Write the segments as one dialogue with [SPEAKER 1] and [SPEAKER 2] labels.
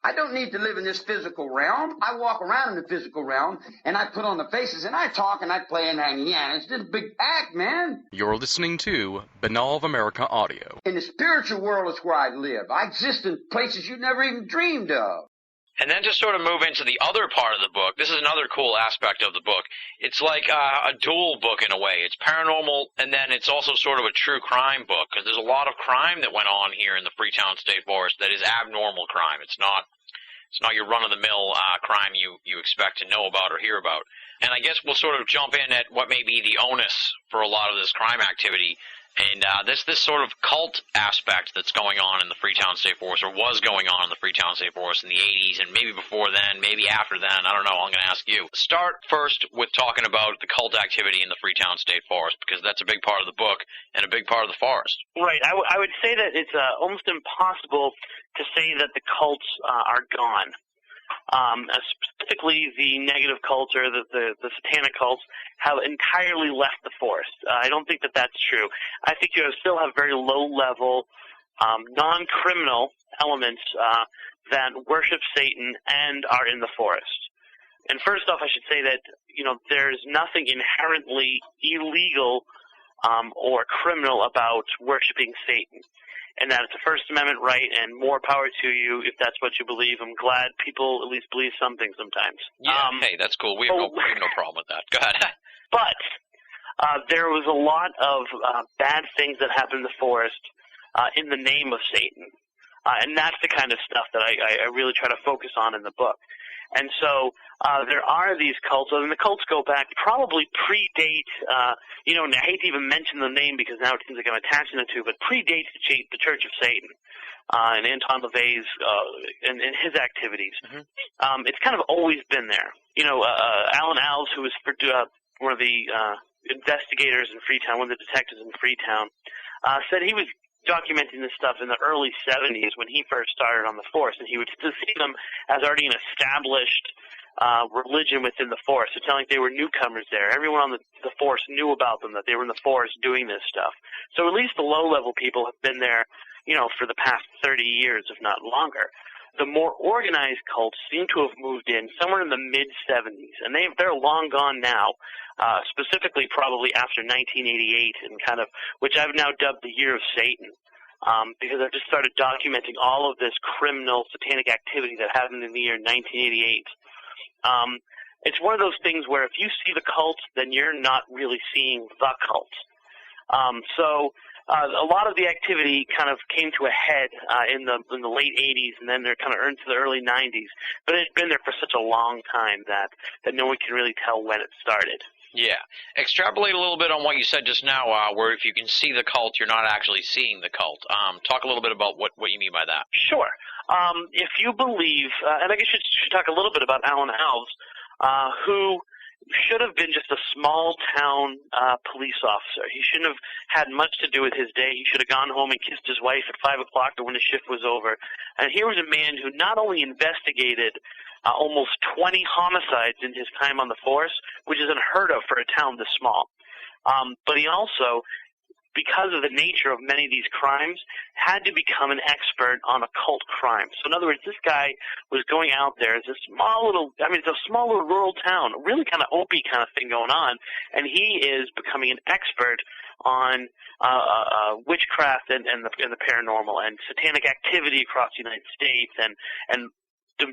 [SPEAKER 1] I don't need to live in this physical realm. I walk around in the physical realm, and I put on the faces, and I talk, and I play, and it's just a big act, man.
[SPEAKER 2] You're listening to Binnall of America Audio.
[SPEAKER 1] In the spiritual world is where I live. I exist in places you never even dreamed of.
[SPEAKER 3] And then to sort of move into the other part of the book, this is another cool aspect of the book. It's like a dual book in a way. It's paranormal, and then it's also sort of a true crime book, because there's a lot of crime that went on here in the Freetown State Forest that is abnormal crime. It's not your run-of-the-mill crime you expect to know about or hear about. And I guess we'll sort of jump in at what may be the onus for a lot of this crime activity. And this sort of cult aspect that's going on in the Freetown State Forest, or was going on in the Freetown State Forest in the 80s, and maybe before then, maybe after then, I don't know, I'm going to ask you. Start first with talking about the cult activity in the Freetown State Forest, because that's a big part of the book and a big part of the forest.
[SPEAKER 4] Right. I would say that it's almost impossible to say that the cults are gone. Specifically, the negative cults or the satanic cults have entirely left the forest. I don't think that that's true. I think you still have very low-level, non-criminal elements that worship Satan and are in the forest. And first off, I should say that there's nothing inherently illegal or criminal about worshiping Satan. And that it's a First Amendment right, and more power to you if that's what you believe. I'm glad people at least believe something sometimes.
[SPEAKER 3] Yeah, hey, that's cool. We have no problem with that. Go ahead.
[SPEAKER 4] But there was a lot of bad things that happened in the forest in the name of Satan. And that's the kind of stuff that I really try to focus on in the book. And so there are these cults, and the cults go back, probably predate, and I hate to even mention the name because now it seems like I'm attaching the two, but predates the Church of Satan and Anton LaVey's and his activities. Mm-hmm. It's kind of always been there. Alan Alves, who was one of the investigators in Freetown, one of the detectives in Freetown, said he was documenting this stuff in the early 70s when he first started on the force, and he would still see them as already an established religion within the force. It's not like they were newcomers there. Everyone on the force knew about them, that they were in the forest doing this stuff. So at least the low-level people have been there, for the past 30 years, if not longer. The more organized cults seem to have moved in somewhere in the mid-70s, and they're long gone now, specifically probably after 1988, and which I've now dubbed the Year of Satan, because I've just started documenting all of this criminal satanic activity that happened in the year 1988. It's one of those things where if you see the cult, then you're not really seeing the cult. A lot of the activity kind of came to a head in the late 80s, and then they're kind of into the early 90s. But it's been there for such a long time that no one can really tell when it started.
[SPEAKER 3] Yeah. Extrapolate a little bit on what you said just now, where if you can see the cult, you're not actually seeing the cult. Talk a little bit about what you mean by that.
[SPEAKER 4] Sure. If you believe, and I guess you should talk a little bit about Alan Alves, who should have been just a small-town police officer. He shouldn't have had much to do with his day. He should have gone home and kissed his wife at 5 o'clock when his shift was over. And here was a man who not only investigated almost 20 homicides in his time on the force, which is unheard of for a town this small, but he also, because of the nature of many of these crimes, had to become an expert on occult crimes. So in other words, this guy was going out there as a small little rural town, really kind of Opie kind of thing going on, and he is becoming an expert on witchcraft and the paranormal and satanic activity across the United States and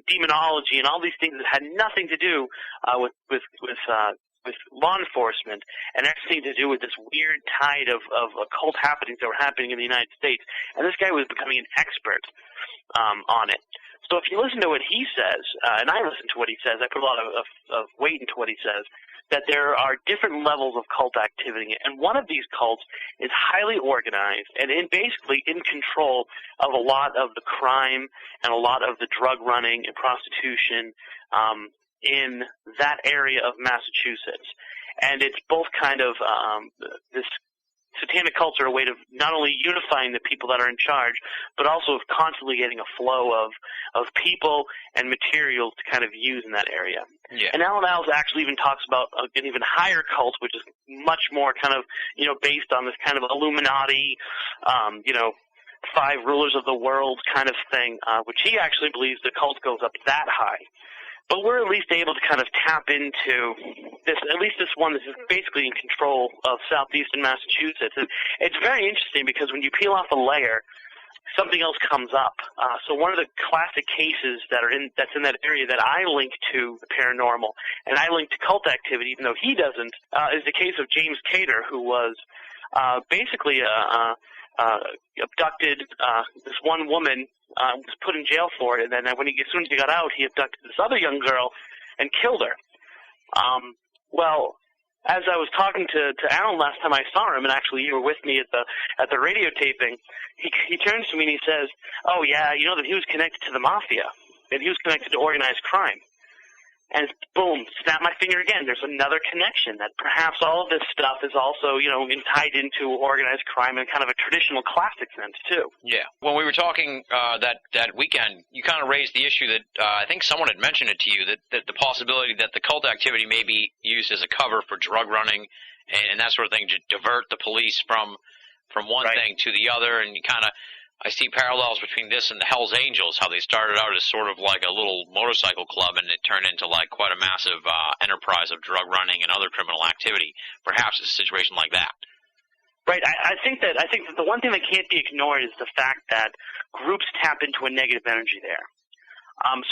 [SPEAKER 4] demonology and all these things that had nothing to do with law enforcement and everything to do with this weird tide of occult happenings that were happening in the United States. And this guy was becoming an expert on it. So if you listen to what he says, and I listen to what he says, I put a lot of weight into what he says, that there are different levels of cult activity. And one of these cults is highly organized and basically in control of a lot of the crime and a lot of the drug running and prostitution in that area of Massachusetts. And it's both kind of this satanic cults are a way of not only unifying the people that are in charge, but also of constantly getting a flow of people and materials to kind of use in that area.
[SPEAKER 3] Yeah.
[SPEAKER 4] And Alan Alves actually even talks about an even higher cult, which is much more kind of, based on this kind of Illuminati, five rulers of the world kind of thing, which he actually believes the cult goes up that high. But we're at least able to kind of tap into this, at least this one that is basically in control of southeastern Massachusetts. And it's very interesting because when you peel off a layer, something else comes up. So one of the classic cases that's in that area that I link to the paranormal, and I link to cult activity, even though he doesn't, is the case of James Cater, who was basically abducted this one woman, was put in jail for it, and then as soon as he got out, he abducted this other young girl and killed her. Well, as I was talking to Alan last time I saw him, and actually you were with me at the radio taping, he turns to me and he says, "Oh yeah, you know that he was connected to the mafia, and he was connected to organized crime." And boom, snap my finger again. There's another connection that perhaps all of this stuff is also, tied into organized crime in kind of a traditional classic sense too.
[SPEAKER 3] Yeah. When we were talking that weekend, you kind of raised the issue that I think someone had mentioned it to you, that the possibility that the cult activity may be used as a cover for drug running and that sort of thing to divert the police from one thing to the other, and you kind of. I see parallels between this and the Hells Angels, how they started out as sort of like a little motorcycle club and it turned into like quite a massive enterprise of drug running and other criminal activity. Perhaps it's a situation like that.
[SPEAKER 4] Right. I think that the one thing that can't be ignored is the fact that groups tap into a negative energy there.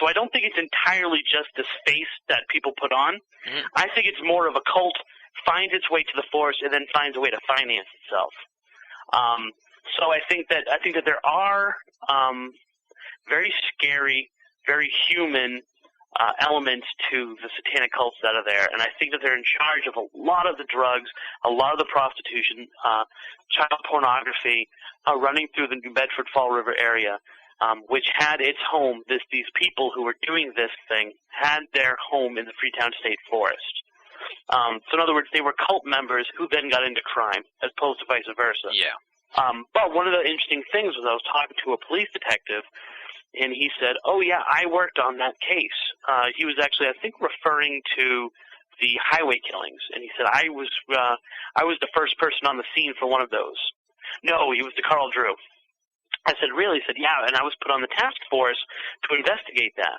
[SPEAKER 4] So I don't think it's entirely just the space that people put on. Mm-hmm. I think it's more of a cult finds its way to the force and then finds a way to finance itself. So I think that there are very scary, very human elements to the satanic cults that are there, and I think that they're in charge of a lot of the drugs, a lot of the prostitution, child pornography running through the New Bedford Fall River area, which had its home. These people who were doing this thing had their home in the Freetown State Forest. So in other words, they were cult members who then got into crime, as opposed to vice versa.
[SPEAKER 3] Yeah.
[SPEAKER 4] But one of the interesting things was I was talking to a police detective, and he said, "Oh yeah, I worked on that case." He was actually, I think, referring to the highway killings, and he said, "I was the first person on the scene for one of those." No, he was the Carl Drew. I said, "Really?" He said, "Yeah," and I was put on the task force to investigate that.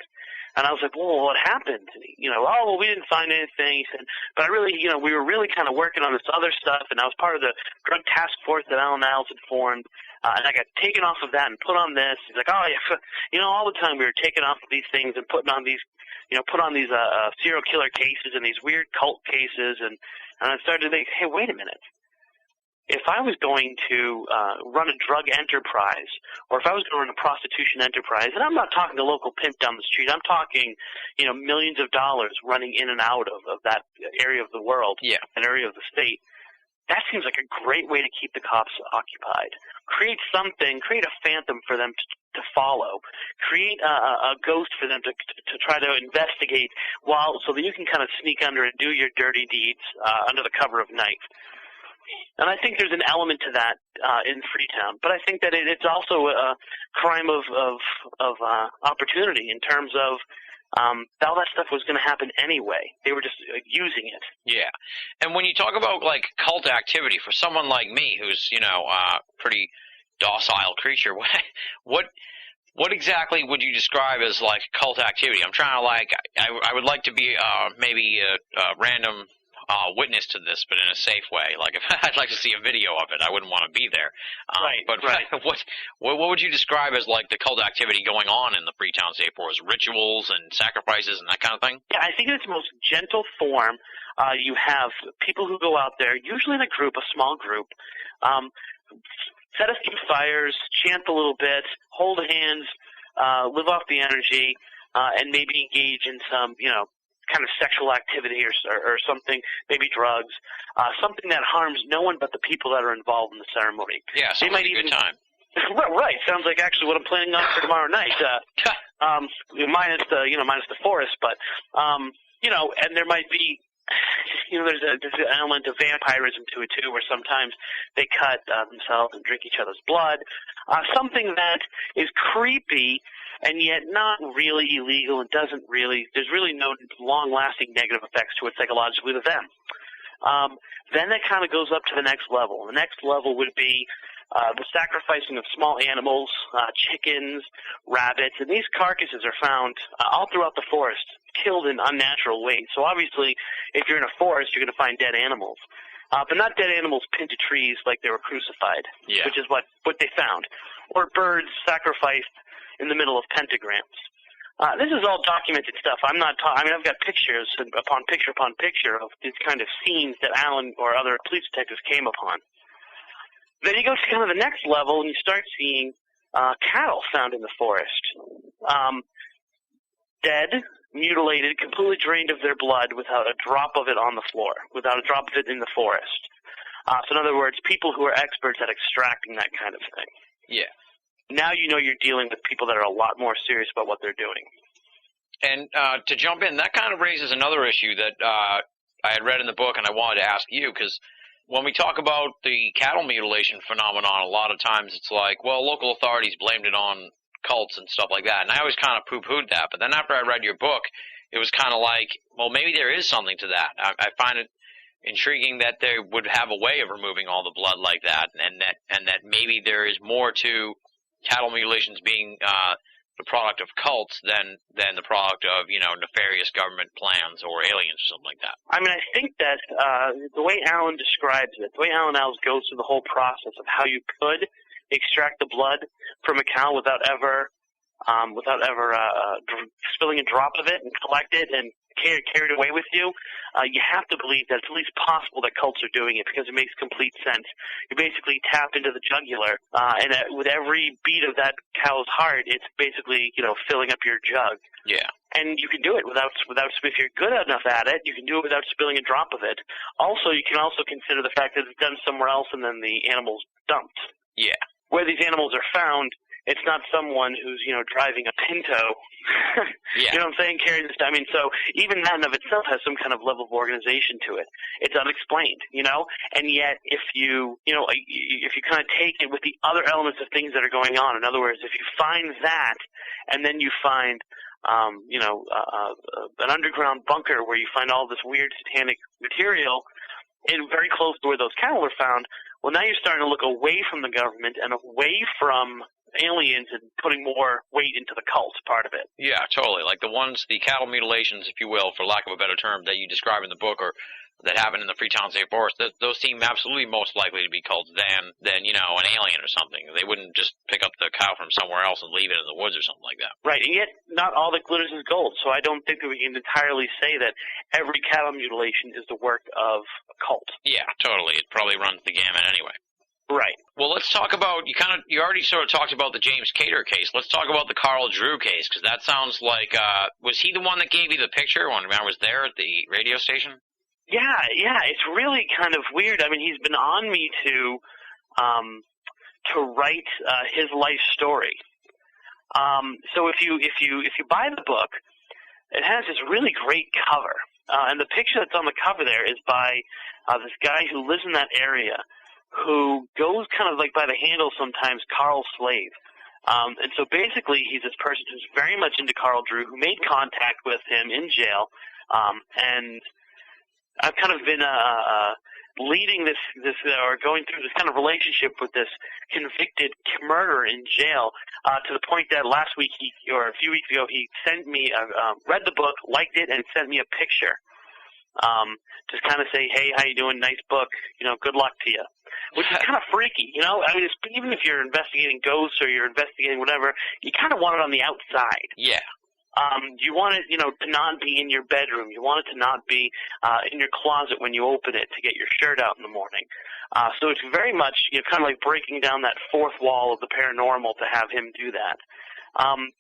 [SPEAKER 4] And I was like, "Well, what happened?" "Oh, well, we didn't find anything." He said, "But I really, we were really kind of working on this other stuff, and I was part of the drug task force that Alan Niles had formed, and I got taken off of that and put on this." He's like, "Oh, yeah, all the time we were taken off of these things and put on these serial killer cases and these weird cult cases," and I started to think, hey, wait a minute. If I was going to run a drug enterprise, or if I was going to run a prostitution enterprise, and I'm not talking a local pimp down the street, I'm talking, millions of dollars running in and out of that area of the world, an area of the state, that seems like a great way to keep the cops occupied. Create a phantom for them to follow. Create a ghost for them to try to investigate so that you can kind of sneak under and do your dirty deeds under the cover of night. And I think there's an element to that in Freetown, but I think that it's also a crime of opportunity in terms of all that stuff was going to happen anyway. They were just using it.
[SPEAKER 3] Yeah, and when you talk about like cult activity for someone like me, who's a pretty docile creature, what exactly would you describe as like cult activity? I'm trying to I would like to be maybe a random witness to this, but in a safe way. Like, if I'd like to see a video of it, I wouldn't want to be there.
[SPEAKER 4] Right.
[SPEAKER 3] What would you describe as like the cult activity going on in the Freetown State Forest? Rituals and sacrifices and that kind of thing?
[SPEAKER 4] Yeah, I think in its most gentle form, you have people who go out there, usually in a group, a small group, set a few fires, chant a little bit, hold hands, live off the energy, and maybe engage in some, kind of sexual activity or something, maybe drugs, something that harms no one but the people that are involved in the ceremony.
[SPEAKER 3] Yeah, sounds like a good time.
[SPEAKER 4] Right. Sounds like actually what I'm planning on for tomorrow night. Minus the forest, but and there might be. There's an element of vampirism to it too, where sometimes they cut themselves and drink each other's blood. Something that is creepy and yet not really illegal and there's really no long-lasting negative effects to it psychologically to them. Then it kind of goes up to the next level. The next level would be the sacrificing of small animals, chickens, rabbits, and these carcasses are found all throughout the forest, killed in unnatural ways. So obviously, if you're in a forest, you're going to find dead animals. But not dead animals pinned to trees like they were crucified, which is what they found. Or birds sacrificed in the middle of pentagrams. This is all documented stuff. I've got pictures upon picture of these kind of scenes that Alan or other police detectives came upon. Then you go to kind of the next level and you start seeing cattle found in the forest. Dead, mutilated, completely drained of their blood without a drop of it on the floor, without a drop of it in the forest. So in other words, people who are experts at extracting that kind of thing.
[SPEAKER 3] Yeah.
[SPEAKER 4] Now you know you're dealing with people that are a lot more serious about what they're doing.
[SPEAKER 3] And to jump in, that kind of raises another issue that I had read in the book, and I wanted to ask you, because when we talk about the cattle mutilation phenomenon, a lot of times it's like, well, local authorities blamed it on cults and stuff like that, and I always kind of poo-pooed that. But then after I read your book, it was kind of like, well, maybe there is something to that. I find it intriguing that they would have a way of removing all the blood like that, and that maybe there is more to cattle mutilations being the product of cults than the product of, nefarious government plans or aliens or something like that.
[SPEAKER 4] I mean, I think that the way Alan describes it, the way Alan Alves goes through the whole process of how you could extract the blood from a cow without ever spilling a drop of it and collect it and carry it away with you, you have to believe that it's at least possible that cults are doing it, because it makes complete sense. You basically tap into the jugular, and with every beat of that cow's heart, it's basically, filling up your jug.
[SPEAKER 3] Yeah.
[SPEAKER 4] And you can do it without, if you're good enough at it, you can do it without spilling a drop of it. Also, you can also consider the fact that it's done somewhere else and then the animal's dumped.
[SPEAKER 3] Yeah.
[SPEAKER 4] Where these animals are found, it's not someone who's, driving a Pinto,
[SPEAKER 3] yeah.
[SPEAKER 4] You know what I'm saying, carrying this. I mean, so even that in of itself has some kind of level of organization to it. It's unexplained, and yet if you kind of take it with the other elements of things that are going on, in other words, if you find that and then you find, an underground bunker where you find all this weird satanic material and very close to where those cattle were found, well, now you're starting to look away from the government and away from aliens and putting more weight into the cult part of it.
[SPEAKER 3] Yeah, totally. Like the cattle mutilations, if you will, for lack of a better term, that you describe in the book, or that happened in the Freetown State Forest, those seem absolutely most likely to be cults than an alien or something. They wouldn't just pick up the cow from somewhere else and leave it in the woods or something like that.
[SPEAKER 4] Right, and yet not all that glitters is gold, so I don't think that we can entirely say that every cattle mutilation is the work of a cult.
[SPEAKER 3] Yeah, totally. It probably runs the gamut anyway.
[SPEAKER 4] Right.
[SPEAKER 3] Well, let's talk about, you already sort of talked about the James Cater case. Let's talk about the Carl Drew case, because that sounds like, was he the one that gave you the picture when I was there at the radio station?
[SPEAKER 4] Yeah, it's really kind of weird. I mean, he's been on me to write his life story. So if you buy the book, it has this really great cover, and the picture that's on the cover there is by this guy who lives in that area, who goes kind of like by the handle sometimes, Carl Slave. And so basically he's this person who's very much into Carl Drew, who made contact with him in jail, and I've kind of been leading this or going through this kind of relationship with this convicted murderer in jail, to the point that last week or a few weeks ago, he sent me, read the book, liked it, and sent me a picture. Just kind of say, hey, how you doing? Nice book. Good luck to you. Which is kind of freaky, I mean, even if you're investigating ghosts or you're investigating whatever, you kind of want it on the outside.
[SPEAKER 3] Yeah.
[SPEAKER 4] You want it, to not be in your bedroom. You want it to not be in your closet when you open it to get your shirt out in the morning. So it's very much, kind of like breaking down that fourth wall of the paranormal to have him do that.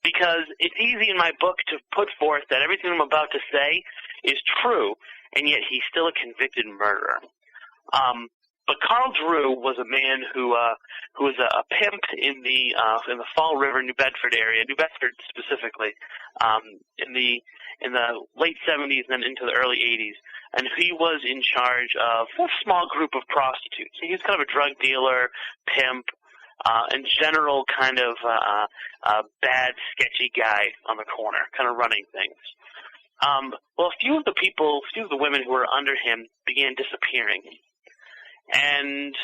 [SPEAKER 4] Because it's easy in my book to put forth that everything I'm about to say is true, and yet he's still a convicted murderer. But Carl Drew was a man who was a pimp in the Fall River, New Bedford area, New Bedford specifically, in the late 70s and then into the early 80s, and he was in charge of a small group of prostitutes. He was kind of a drug dealer, pimp, and general kind of bad, sketchy guy on the corner, kind of running things. Well, a few of the women who were under him began disappearing. And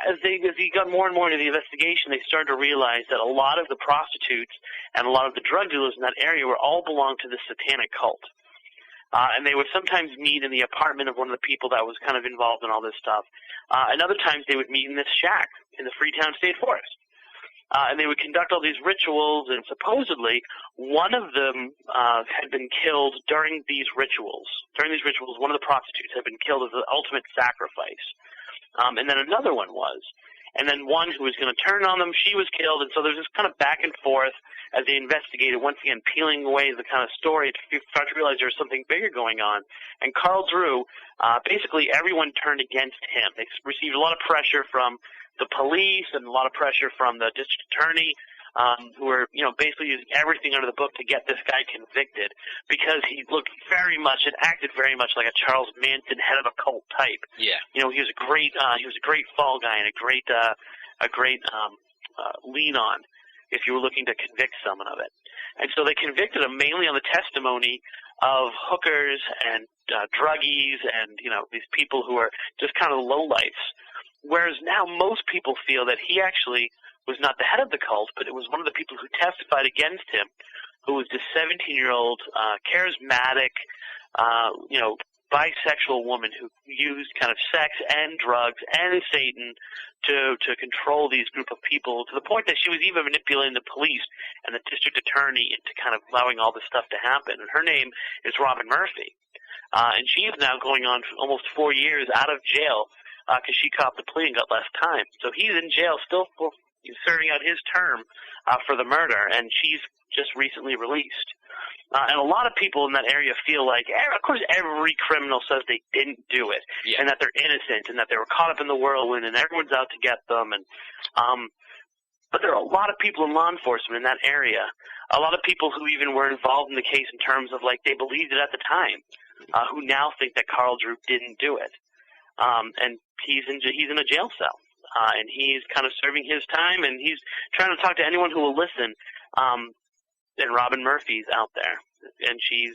[SPEAKER 4] as he got more and more into the investigation, they started to realize that a lot of the prostitutes and a lot of the drug dealers in that area were all belonged to the satanic cult. And they would sometimes meet in the apartment of one of the people that was kind of involved in all this stuff. And other times they would meet in this shack in the Freetown State Forest. And they would conduct all these rituals, and supposedly one of them had been killed during these rituals. During these rituals, one of the prostitutes had been killed as the ultimate sacrifice. And then another one was. And then one who was going to turn on them, she was killed. And so there's this kind of back and forth as they investigated, once again peeling away the kind of story to start to realize there was something bigger going on. And Carl Drew, basically everyone turned against him. They received a lot of pressure from the police and a lot of pressure from the district attorney, who were, basically using everything under the book to get this guy convicted, because he looked very much and acted very much like a Charles Manson head of a cult type.
[SPEAKER 3] Yeah.
[SPEAKER 4] He was a great fall guy and a great lean on if you were looking to convict someone of it. And so they convicted him mainly on the testimony of hookers and druggies and these people who are just kind of lowlifes. Whereas now most people feel that he actually was not the head of the cult, but it was one of the people who testified against him, who was this 17-year-old, charismatic, bisexual woman who used kind of sex and drugs and Satan to control these group of people, to the point that she was even manipulating the police and the district attorney into kind of allowing all this stuff to happen. And her name is Robin Murphy. And she is now going on for almost 4 years out of jail, because she copped the plea and got less time. So he's in jail still serving out his term for the murder, and she's just recently released. And a lot of people in that area feel like, of course, every criminal says they didn't do it, and that they're innocent, and that they were caught up in the whirlwind, and everyone's out to get them. And but there are a lot of people in law enforcement in that area, a lot of people who even were involved in the case in terms of, like, they believed it at the time, who now think that Carl Drew didn't do it. And he's in a jail cell, and he's kind of serving his time, and he's trying to talk to anyone who will listen. And Robin Murphy's out there, and she's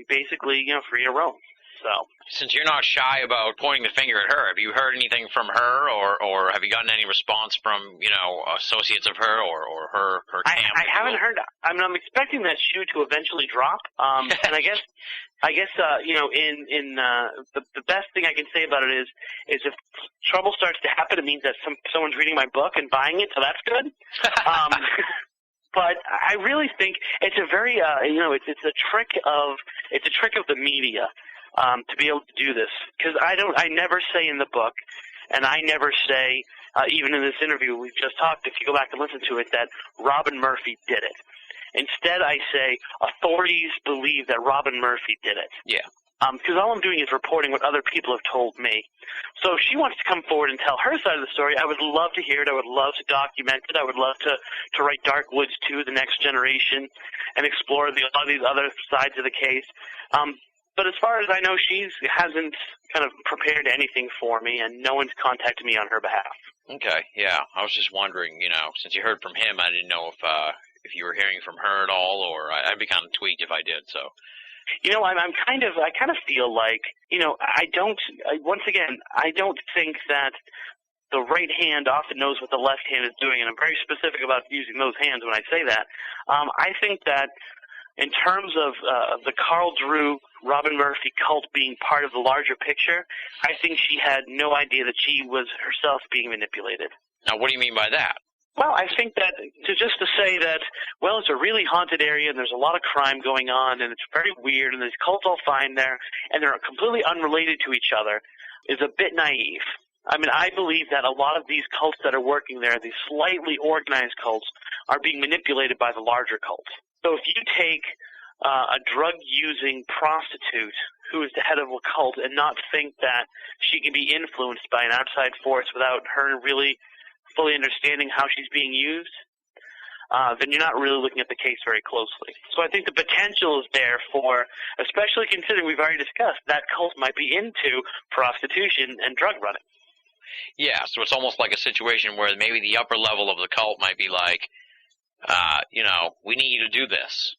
[SPEAKER 4] basically free to roam. So
[SPEAKER 3] since you're not shy about pointing the finger at her, have you heard anything from her, or have you gotten any response from associates of her or her camp?
[SPEAKER 4] I haven't heard. I'm expecting that shoe to eventually drop. And I guess the best thing I can say about it is if trouble starts to happen, it means that someone's reading my book and buying it, so that's good. But I really think it's a very it's a trick of the media to be able to do this, because I never say in the book, and I never say even in this interview we've just talked, if you go back and listen to it, that Robin Murphy did it. Instead, I say authorities believe that Robin Murphy did it.
[SPEAKER 3] Yeah.
[SPEAKER 4] Because all I'm doing is reporting what other people have told me. So if she wants to come forward and tell her side of the story, I would love to hear it. I would love to document it. I would love to write Dark Woods 2, The Next Generation, and explore a lot of these other sides of the case. But as far as I know, she hasn't kind of prepared anything for me, and no one's contacted me on her behalf.
[SPEAKER 3] Okay, yeah. I was just wondering, since you heard from him, I didn't know if you were hearing from her at all, or I'd be kind of tweaked if I did, so.
[SPEAKER 4] I kind of feel like, I don't think that the right hand often knows what the left hand is doing, and I'm very specific about using those hands when I say that. I think that in terms of the Carl Drew, Robin Murphy cult being part of the larger picture, I think she had no idea that she was herself being manipulated.
[SPEAKER 3] Now, what do you mean by that?
[SPEAKER 4] Well, I think that to say that, well, it's a really haunted area and there's a lot of crime going on and it's very weird and there's cults all fine there and they're completely unrelated to each other is a bit naive. I mean, I believe that a lot of these cults that are working there, these slightly organized cults, are being manipulated by the larger cults. So if you take a drug-using prostitute who is the head of a cult and not think that she can be influenced by an outside force without her really fully understanding how she's being used, then you're not really looking at the case very closely. So I think the potential is there for, especially considering we've already discussed, that cult might be into prostitution and drug running.
[SPEAKER 3] Yeah, so it's almost like a situation where maybe the upper level of the cult might be like, we need you to do this.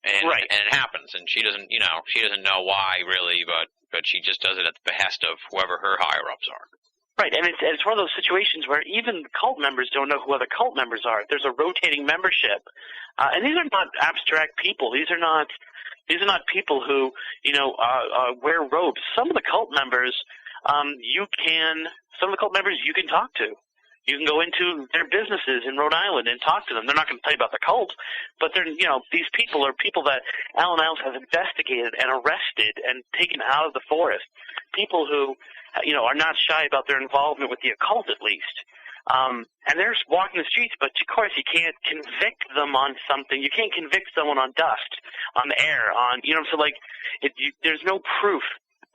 [SPEAKER 3] And,
[SPEAKER 4] right.
[SPEAKER 3] And it happens, and she doesn't know why really, but she just does it at the behest of whoever her higher-ups are.
[SPEAKER 4] Right, and it's one of those situations where even cult members don't know who other cult members are. There's a rotating membership, and these are not abstract people. These are not people who wear robes. Some of the cult members, you can talk to. You can go into their businesses in Rhode Island and talk to them. They're not going to tell you about the cult, but these people are people that Alan Iles has investigated and arrested and taken out of the forest. People who, are not shy about their involvement with the occult, at least. And they're just walking the streets, but of course you can't convict them on something. You can't convict someone on dust, on the air, there's no proof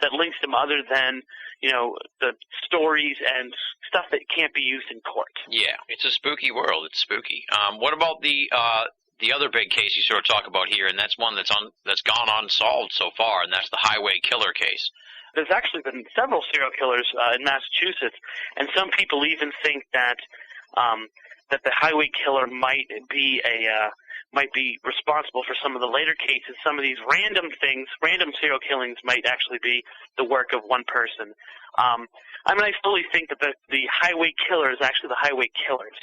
[SPEAKER 4] that links them other than the stories and stuff that can't be used in court.
[SPEAKER 3] Yeah, it's a spooky world. It's spooky. What about the other big case you sort of talk about here, and that's one that's gone unsolved so far, and that's the highway killer case.
[SPEAKER 4] There's actually been several serial killers in Massachusetts, and some people even think that that the highway killer might be responsible for some of the later cases. Some of these random serial killings might actually be the work of one person. I fully think that the highway killer is actually the highway killers.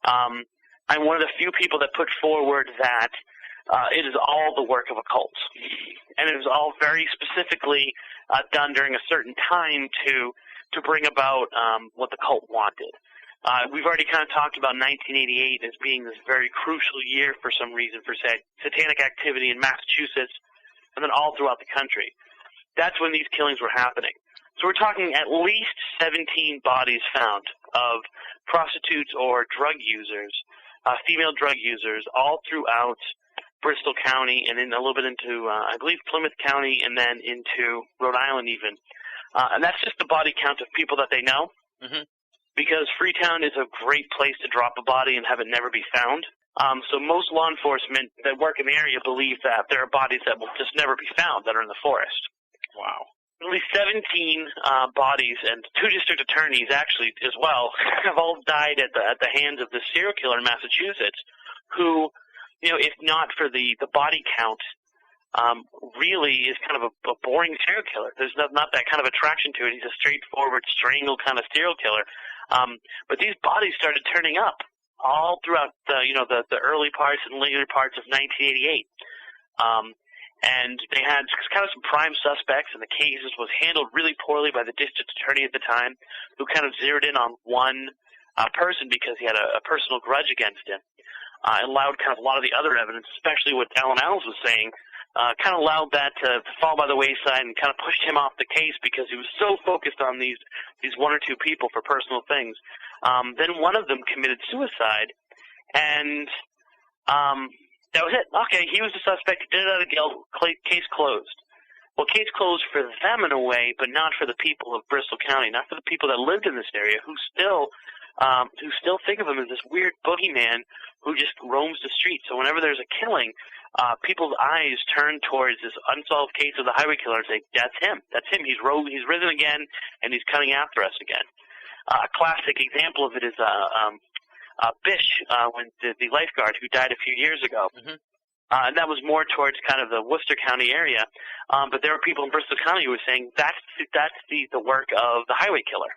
[SPEAKER 4] I'm one of the few people that put forward that it is all the work of a cult, and it was all very specifically done during a certain time to bring about what the cult wanted. We've already kind of talked about 1988 as being this very crucial year for some reason for satanic activity in Massachusetts and then all throughout the country. That's when these killings were happening. So we're talking at least 17 bodies found of prostitutes or drug users, female drug users, all throughout Bristol County and then a little bit into, I believe, Plymouth County and then into Rhode Island even. And that's just the body count of people that they know. Mm-hmm. Because Freetown is a great place to drop a body and have it never be found. So most law enforcement that work in the area believe that there are bodies that will just never be found that are in the forest.
[SPEAKER 3] Wow.
[SPEAKER 4] At least 17 bodies and 2 district attorneys actually as well have all died at the hands of the serial killer in Massachusetts who, if not for the body count, really is kind of a boring serial killer. There's not that kind of attraction to it. He's a straightforward, strangle kind of serial killer. But these bodies started turning up all throughout the early parts and later parts of 1988. And they had kind of some prime suspects, and the case was handled really poorly by the district attorney at the time, who kind of zeroed in on one person because he had a personal grudge against him. And allowed kind of a lot of the other evidence, especially what Alan Iles was saying, kind of allowed that to fall by the wayside and kind of pushed him off the case because he was so focused on these 1 or 2 people for personal things. Then one of them committed suicide, and that was it. Okay, he was the suspect, did it out of guilt, case closed. Well, case closed for them in a way, but not for the people of Bristol County, not for the people that lived in this area who still think of him as this weird boogeyman who just roams the streets. So whenever there's a killing, people's eyes turn towards this unsolved case of the highway killer and say, that's him. That's him. He's risen again, and he's coming after us again. A classic example of it is Bish, when the lifeguard who died a few years ago. Mm-hmm. And that was more towards kind of the Worcester County area. But there were people in Bristol County who were saying that's the work of the highway killer.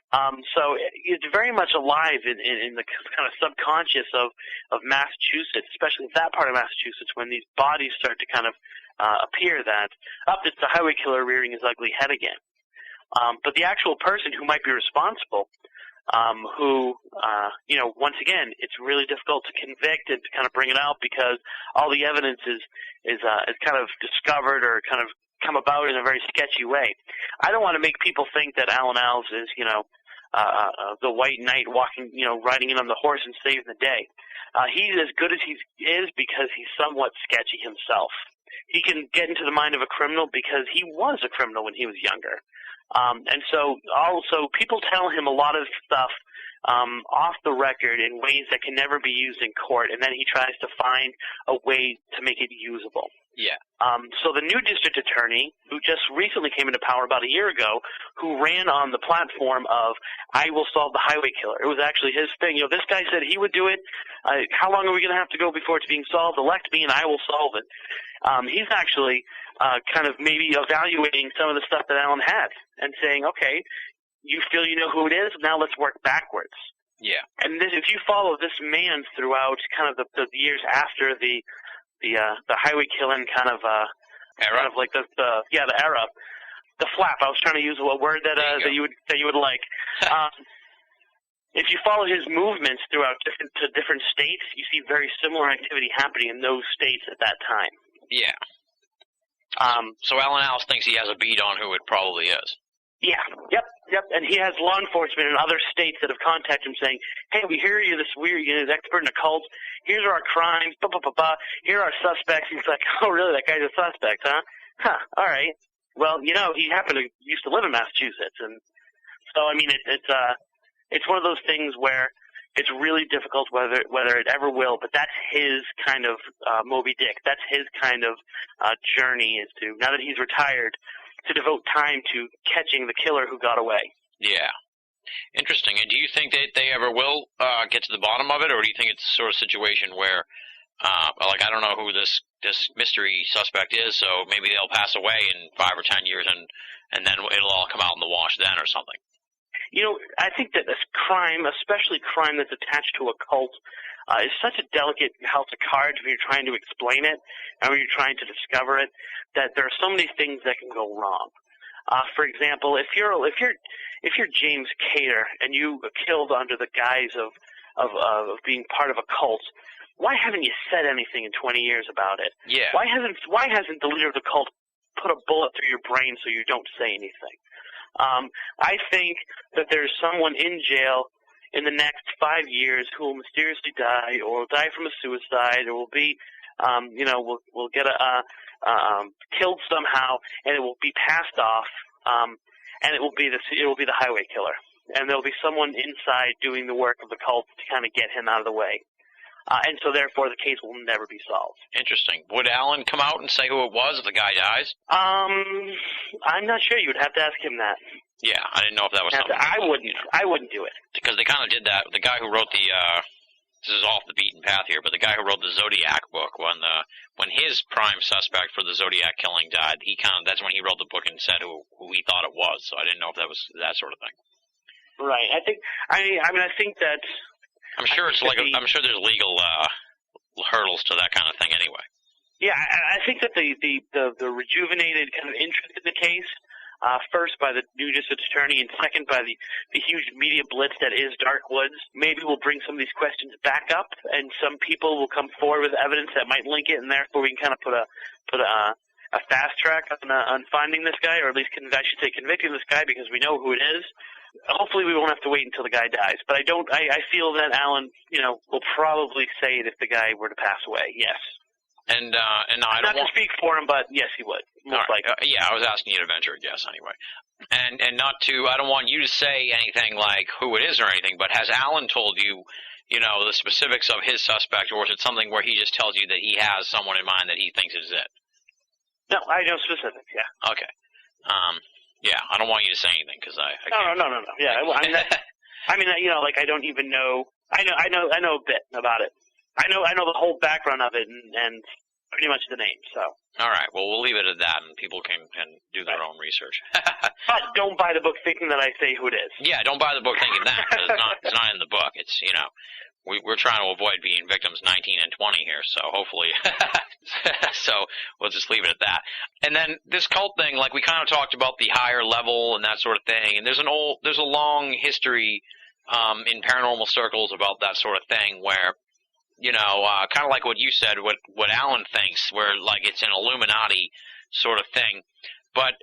[SPEAKER 4] So it's very much alive in the kind of subconscious of Massachusetts, especially that part of Massachusetts, when these bodies start to kind of appear that, it's the highway killer rearing his ugly head again. But the actual person who might be responsible, once again, it's really difficult to convict and to kind of bring it out because all the evidence is kind of discovered or kind of come about in a very sketchy way. I don't want to make people think that Alan Iles is, the white knight walking, riding in on the horse and saving the day. He's as good as he is because he's somewhat sketchy himself. He can get into the mind of a criminal because he was a criminal when he was younger. And so also people tell him a lot of stuff off the record in ways that can never be used in court, and then he tries to find a way to make it usable.
[SPEAKER 3] Yeah.
[SPEAKER 4] So the new district attorney, who just recently came into power about a year ago, who ran on the platform of, I will solve the highway killer. It was actually his thing. This guy said he would do it. How long are we going to have to go before it's being solved? Elect me and I will solve it. He's actually kind of maybe evaluating some of the stuff that Alan had and saying, okay, you feel you know who it is. Now let's work backwards.
[SPEAKER 3] Yeah.
[SPEAKER 4] And if you follow this man throughout kind of the years after the highway killing kind of
[SPEAKER 3] era,
[SPEAKER 4] kind of like the era, the flap. I was trying to use a word that you would like. If you follow his movements throughout different states, you see very similar activity happening in those states at that time.
[SPEAKER 3] Yeah. So Alan Alves thinks he has a beat on who it probably is.
[SPEAKER 4] Yeah. Yep. And he has law enforcement in other states that have contacted him saying, "Hey, we hear you're this weird, you're this expert in occults. Here's our crimes. Blah blah blah blah. Here are our suspects." He's like, "Oh, really? That guy's a suspect, huh? Huh. All right. Well, he used to live in Massachusetts, and so I mean, it's one of those things where it's really difficult whether it ever will, but that's his kind of Moby Dick. That's his kind of journey, is to, now that he's retired, to devote time to catching the killer who got away.
[SPEAKER 3] Yeah. Interesting. And do you think that they ever will get to the bottom of it, or do you think it's sort of situation where, I don't know who this mystery suspect is, so maybe they'll pass away in 5 or 10 years, and then it'll all come out in the wash then or something?
[SPEAKER 4] I think that this crime, especially crime that's attached to a cult, is such a delicate house of cards when you're trying to explain it and when you're trying to discover it, that there are so many things that can go wrong. For example, if you're James Cater and you killed under the guise of being part of a cult, why haven't you said anything in 20 years about it?
[SPEAKER 3] Yeah.
[SPEAKER 4] Why hasn't the leader of the cult put a bullet through your brain so you don't say anything? I think that there's someone in jail in the next 5 years who will mysteriously die, or will die from a suicide, or will be, will get killed somehow, and it will be passed off, and it will be the highway killer, and there'll be someone inside doing the work of the cult to kind of get him out of the way. And so, therefore, the case will never be solved. Interesting.
[SPEAKER 3] Would Alan come out and say who it was if the guy dies?
[SPEAKER 4] I'm not sure. You would have to ask him that.
[SPEAKER 3] Yeah, I didn't know if that was something.
[SPEAKER 4] I wouldn't do it.
[SPEAKER 3] Because they kind of did that. The guy who wrote this is off the beaten path here, but the guy who wrote the Zodiac book, when his prime suspect for the Zodiac killing died, that's when he wrote the book and said who he thought it was. So I didn't know if that was that sort of thing.
[SPEAKER 4] Right. I think that.
[SPEAKER 3] I'm sure I'm sure there's legal hurdles to that kind of thing anyway.
[SPEAKER 4] Yeah, I think that the rejuvenated kind of interest in the case, first by the new district attorney, and second by the huge media blitz that is Dark Woods, maybe will bring some of these questions back up, and some people will come forward with evidence that might link it, and therefore we can kind of put a fast track on finding this guy, or at least convicting this guy, because we know who it is. Hopefully we won't have to wait until the guy dies. But I feel that Alan, will probably say it if the guy were to pass away, yes.
[SPEAKER 3] And I don't
[SPEAKER 4] want to speak for him, but yes, he would. Most likely.
[SPEAKER 3] Yeah, I was asking you to venture a guess anyway. And I don't want you to say anything like who it is or anything, but has Alan told you, the specifics of his suspect, or is it something where he just tells you that he has someone in mind that he thinks is it?
[SPEAKER 4] No, I know specifics, yeah.
[SPEAKER 3] Okay. Yeah, I don't want you to say anything because I can't.
[SPEAKER 4] No. Yeah, I don't even know. I know a bit about it. I know the whole background of it and pretty much the name. So.
[SPEAKER 3] All right. Well, we'll leave it at that, and people can do their own research.
[SPEAKER 4] But don't buy the book thinking that I say who it is.
[SPEAKER 3] Yeah, don't buy the book thinking that. 'Cause it's not in the book. It's we're trying to avoid being victims 19 and 20 here, so hopefully, so we'll just leave it at that. And then this cult thing, like we kind of talked about the higher level and that sort of thing, and there's a long history in paranormal circles about that sort of thing where, kind of like what you said, what Alan thinks, where like it's an Illuminati sort of thing, but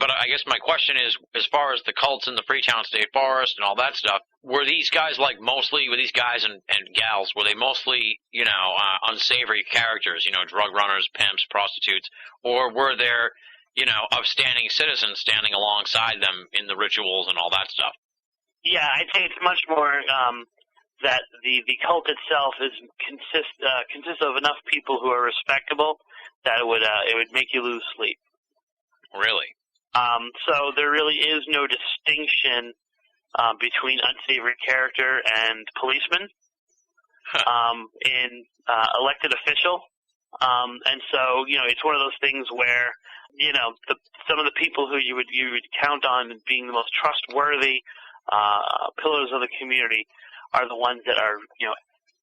[SPEAKER 3] I guess my question is, as far as the cults in the Freetown State Forest and all that stuff, were these guys and gals, were they mostly, unsavory characters, drug runners, pimps, prostitutes, or were there, upstanding citizens standing alongside them in the rituals and all that stuff?
[SPEAKER 4] Yeah, I'd say it's much more that the cult itself consists of enough people who are respectable that it would make you lose sleep.
[SPEAKER 3] Really?
[SPEAKER 4] So there really is no distinction between unsavory character and policeman. In elected official, And so, it's one of those things where, some of the people who you would count on being the most trustworthy pillars of the community are the ones that are,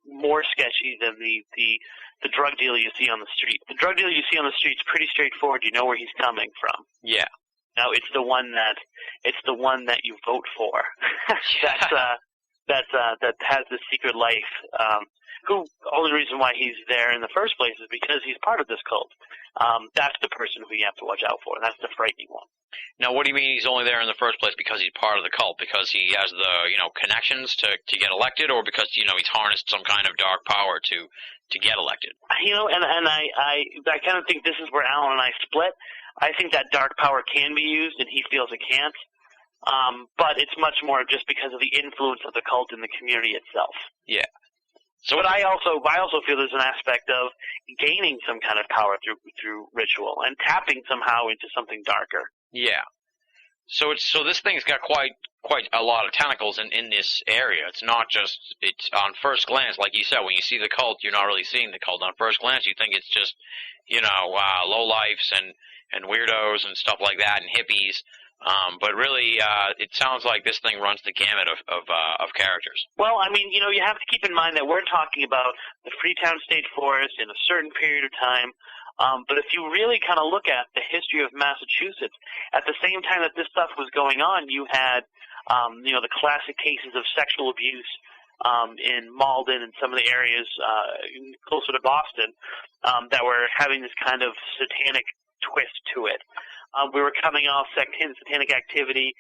[SPEAKER 4] more sketchy than the drug dealer you see on the street. The drug dealer you see on the street is pretty straightforward. You know where he's coming from.
[SPEAKER 3] Yeah.
[SPEAKER 4] No, it's the one that you vote for. that has the secret life. Who only reason why he's there in the first place is because he's part of this cult. That's the person who you have to watch out for, and that's the frightening one.
[SPEAKER 3] Now, what do you mean he's only there in the first place because he's part of the cult? Because he has the connections to get elected, or because he's harnessed some kind of dark power to get elected?
[SPEAKER 4] And I kind of think this is where Alan and I split. I think that dark power can be used, and he feels it can't. But it's much more just because of the influence of the cult in the community itself.
[SPEAKER 3] Yeah.
[SPEAKER 4] So, but I also feel there's an aspect of gaining some kind of power through ritual and tapping somehow into something darker.
[SPEAKER 3] Yeah. So this thing's got quite a lot of tentacles in this area. It's not just on first glance, like you said, when you see the cult, you're not really seeing the cult. On first glance, you think it's just lowlifes and weirdos and stuff like that and hippies. But really, it sounds like this thing runs the gamut of characters.
[SPEAKER 4] Well, you have to keep in mind that we're talking about the Freetown State Forest in a certain period of time. But if you really kind of look at the history of Massachusetts, at the same time that this stuff was going on, you had, the classic cases of sexual abuse in Malden and some of the areas closer to Boston that were having this kind of satanic twist to it. We were coming off satanic activity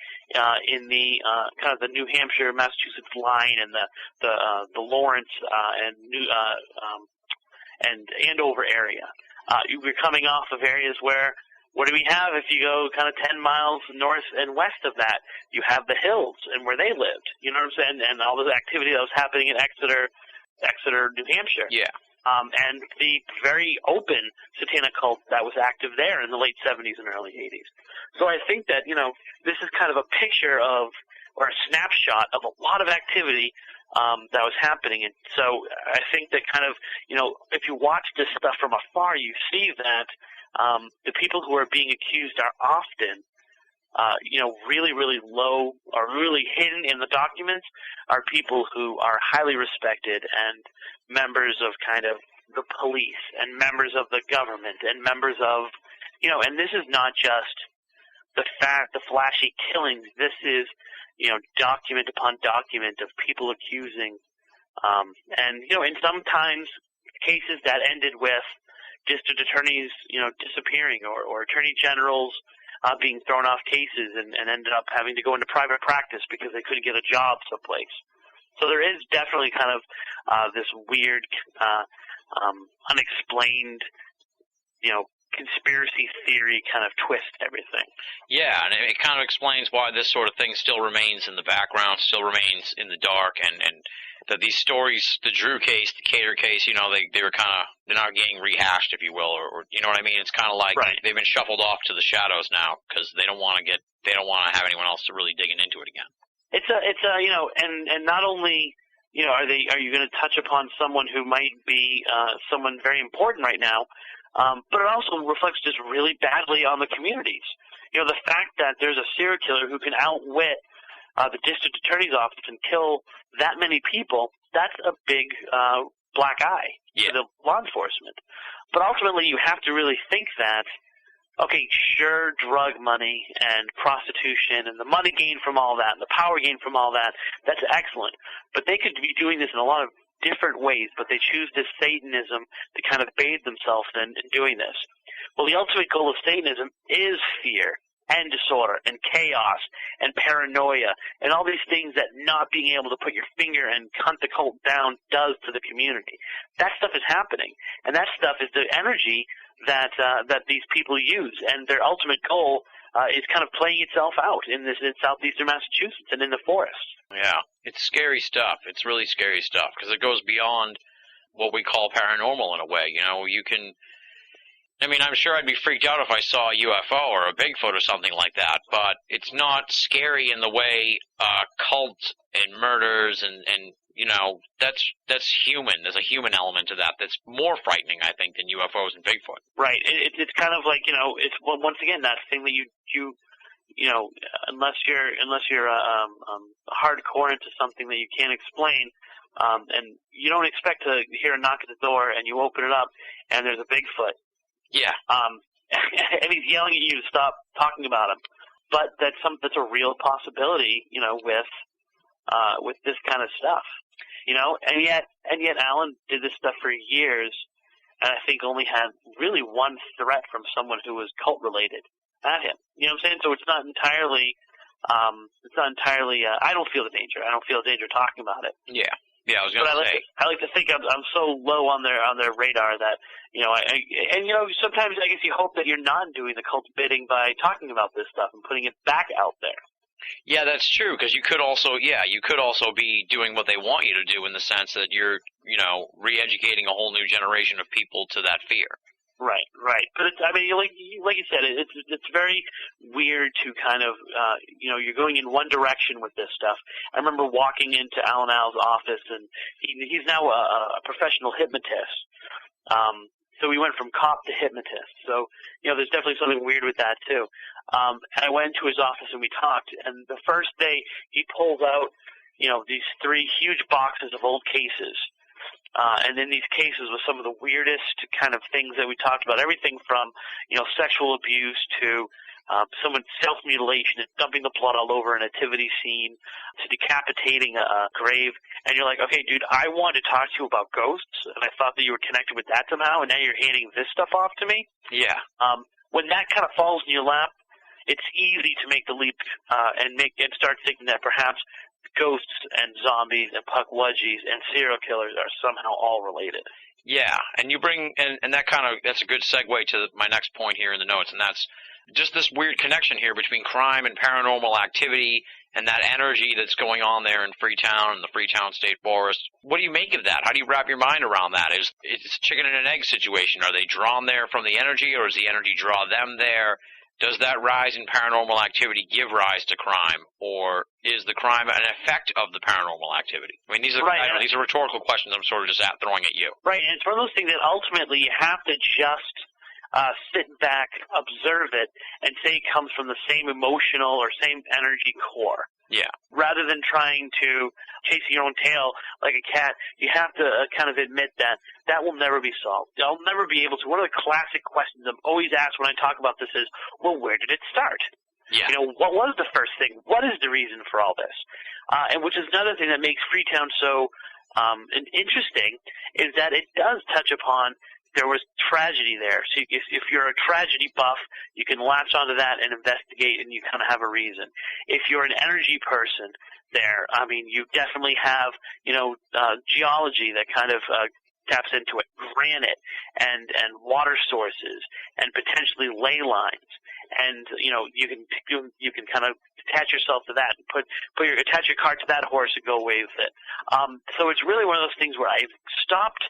[SPEAKER 4] in the kind of the New Hampshire, Massachusetts line, and the Lawrence and Andover area. We're coming off of areas where, what do we have? If you go kind of 10 miles north and west of that, you have the hills and where they lived. You know what I'm saying? And all the activity that was happening in Exeter, New Hampshire.
[SPEAKER 3] Yeah.
[SPEAKER 4] And the very open satanic cult that was active there in the late 70s and early 80s. So I think that, this is kind of a picture of, or a snapshot of a lot of activity that was happening. And so I think that kind of, if you watch this stuff from afar, you see that the people who are being accused are often, really, really low or really hidden in the documents are people who are highly respected and members of kind of the police and members of the government and members of, and this is not just the flashy killings. This is, document upon document of people accusing, and sometimes cases that ended with district attorneys, disappearing or attorney generals being thrown off cases and ended up having to go into private practice because they couldn't get a job someplace. So there is definitely kind of this weird, unexplained, conspiracy theory kind of twist to everything. Yeah,
[SPEAKER 3] and it kind of explains why this sort of thing still remains in the background, still remains in the dark, and that these stories, the Drew case, the Cater case, they were kind of, they're not getting rehashed, if you will, or you know what I mean? It's kind of like they've been shuffled off to the shadows now because they don't want to have anyone else to really digging into it again. It's a
[SPEAKER 4] and not only, are you going to touch upon someone who might be someone very important right now, but it also reflects just really badly on the communities. The fact that there's a serial killer who can outwit the district attorney's office and kill that many people, that's a big black eye for the law enforcement. But ultimately, you have to really think that, okay, sure, drug money and prostitution and the money gained from all that and the power gained from all that, that's excellent. But they could be doing this in a lot of different ways, but they choose this Satanism to kind of bathe themselves in doing this. Well, the ultimate goal of Satanism is fear and disorder and chaos and paranoia and all these things that not being able to put your finger and hunt the cult down does to the community. That stuff is happening, and that stuff is the energy that these people use, and their ultimate goal is kind of playing itself out in southeastern Massachusetts and in the forest.
[SPEAKER 3] Yeah, it's scary stuff. It's really scary stuff because it goes beyond what we call paranormal in a way. I'm sure I'd be freaked out if I saw a UFO or a Bigfoot or something like that, but it's not scary in the way cult and murders and that's human. There's a human element to that that's more frightening, I think, than UFOs and Bigfoot.
[SPEAKER 4] Right. It's kind of like, it's once again that thing that you unless you're hardcore into something that you can't explain, and you don't expect to hear a knock at the door, and you open it up, and there's a Bigfoot.
[SPEAKER 3] Yeah.
[SPEAKER 4] And he's yelling at you to stop talking about him. But that's a real possibility, with this kind of stuff, and yet Alan did this stuff for years, and I think only had really one threat from someone who was cult related at him. You know what I'm saying? So it's not entirely, I don't feel the danger. I don't feel the danger talking about it.
[SPEAKER 3] Yeah. Yeah, I was going to say.
[SPEAKER 4] I like to think I'm so low on their radar that, sometimes I guess you hope that you're not doing the cult's bidding by talking about this stuff and putting it back out there.
[SPEAKER 3] Yeah, that's true, because you could also be doing what they want you to do in the sense that you're, re-educating a whole new generation of people to that fear.
[SPEAKER 4] Right. But like you said, it's very weird to kind of, you're going in one direction with this stuff. I remember walking into Alan Al's office, and he's now a professional hypnotist. So we went from cop to hypnotist. So, there's definitely something weird with that too. And I went into his office and we talked, and the first day he pulls out, these 3 huge boxes of old cases. And in these cases was some of the weirdest kind of things that we talked about, everything from, sexual abuse to someone's self-mutilation and dumping the blood all over a nativity scene to decapitating a grave. And you're like, okay, dude, I wanted to talk to you about ghosts, and I thought that you were connected with that somehow, and now you're handing this stuff off to me?
[SPEAKER 3] Yeah.
[SPEAKER 4] When that kind of falls in your lap, it's easy to make the leap and start thinking that perhaps ghosts and zombies and puckwudgies and serial killers are somehow all related.
[SPEAKER 3] Yeah, and you bring and that's a good segue to my next point here in the notes, and that's just this weird connection here between crime and paranormal activity and that energy that's going on there in Freetown and the Freetown State Forest. What do you make of that? How do you wrap your mind around that? It's a chicken and an egg situation. Are they drawn there from the energy, or does the energy draw them there? Does that rise in paranormal activity give rise to crime, or is the crime an effect of the paranormal activity? I mean, these are these are rhetorical questions I'm sort of just throwing at you.
[SPEAKER 4] Right, and it's one of those things that ultimately you have to just sit back, observe it, and say it comes from the same emotional or same energy core.
[SPEAKER 3] Yeah.
[SPEAKER 4] Rather than trying to chase your own tail like a cat, you have to kind of admit that will never be solved. I'll never be able to. One of the classic questions I'm always asked when I talk about this is, well, where did it start?
[SPEAKER 3] Yeah.
[SPEAKER 4] What was the first thing? What is the reason for all this? And which is another thing that makes Freetown so interesting, is that it does touch upon there was tragedy there. So if you're a tragedy buff, you can latch onto that and investigate, and you kind of have a reason. If you're an energy person there, I mean, you definitely have, geology that kind of taps into it, granite and water sources and potentially ley lines. And, you can kind of attach yourself to that and attach your cart to that horse and go away with it. So it's really one of those things where I've stopped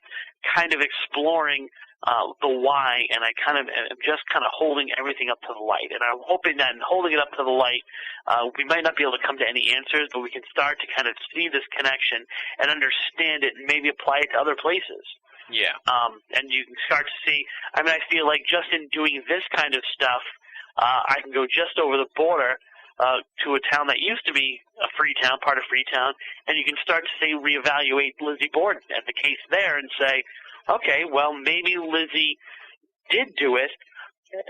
[SPEAKER 4] kind of exploring the why, and I kind of am just kind of holding everything up to the light. And I'm hoping that in holding it up to the light, we might not be able to come to any answers, but we can start to kind of see this connection and understand it and maybe apply it to other places.
[SPEAKER 3] Yeah.
[SPEAKER 4] And you can start to see, I feel like just in doing this kind of stuff, I can go just over the border to a town that used to be a Freetown, part of Freetown, and you can start to say reevaluate Lizzie Borden and the case there and say, okay, well, maybe Lizzie did do it,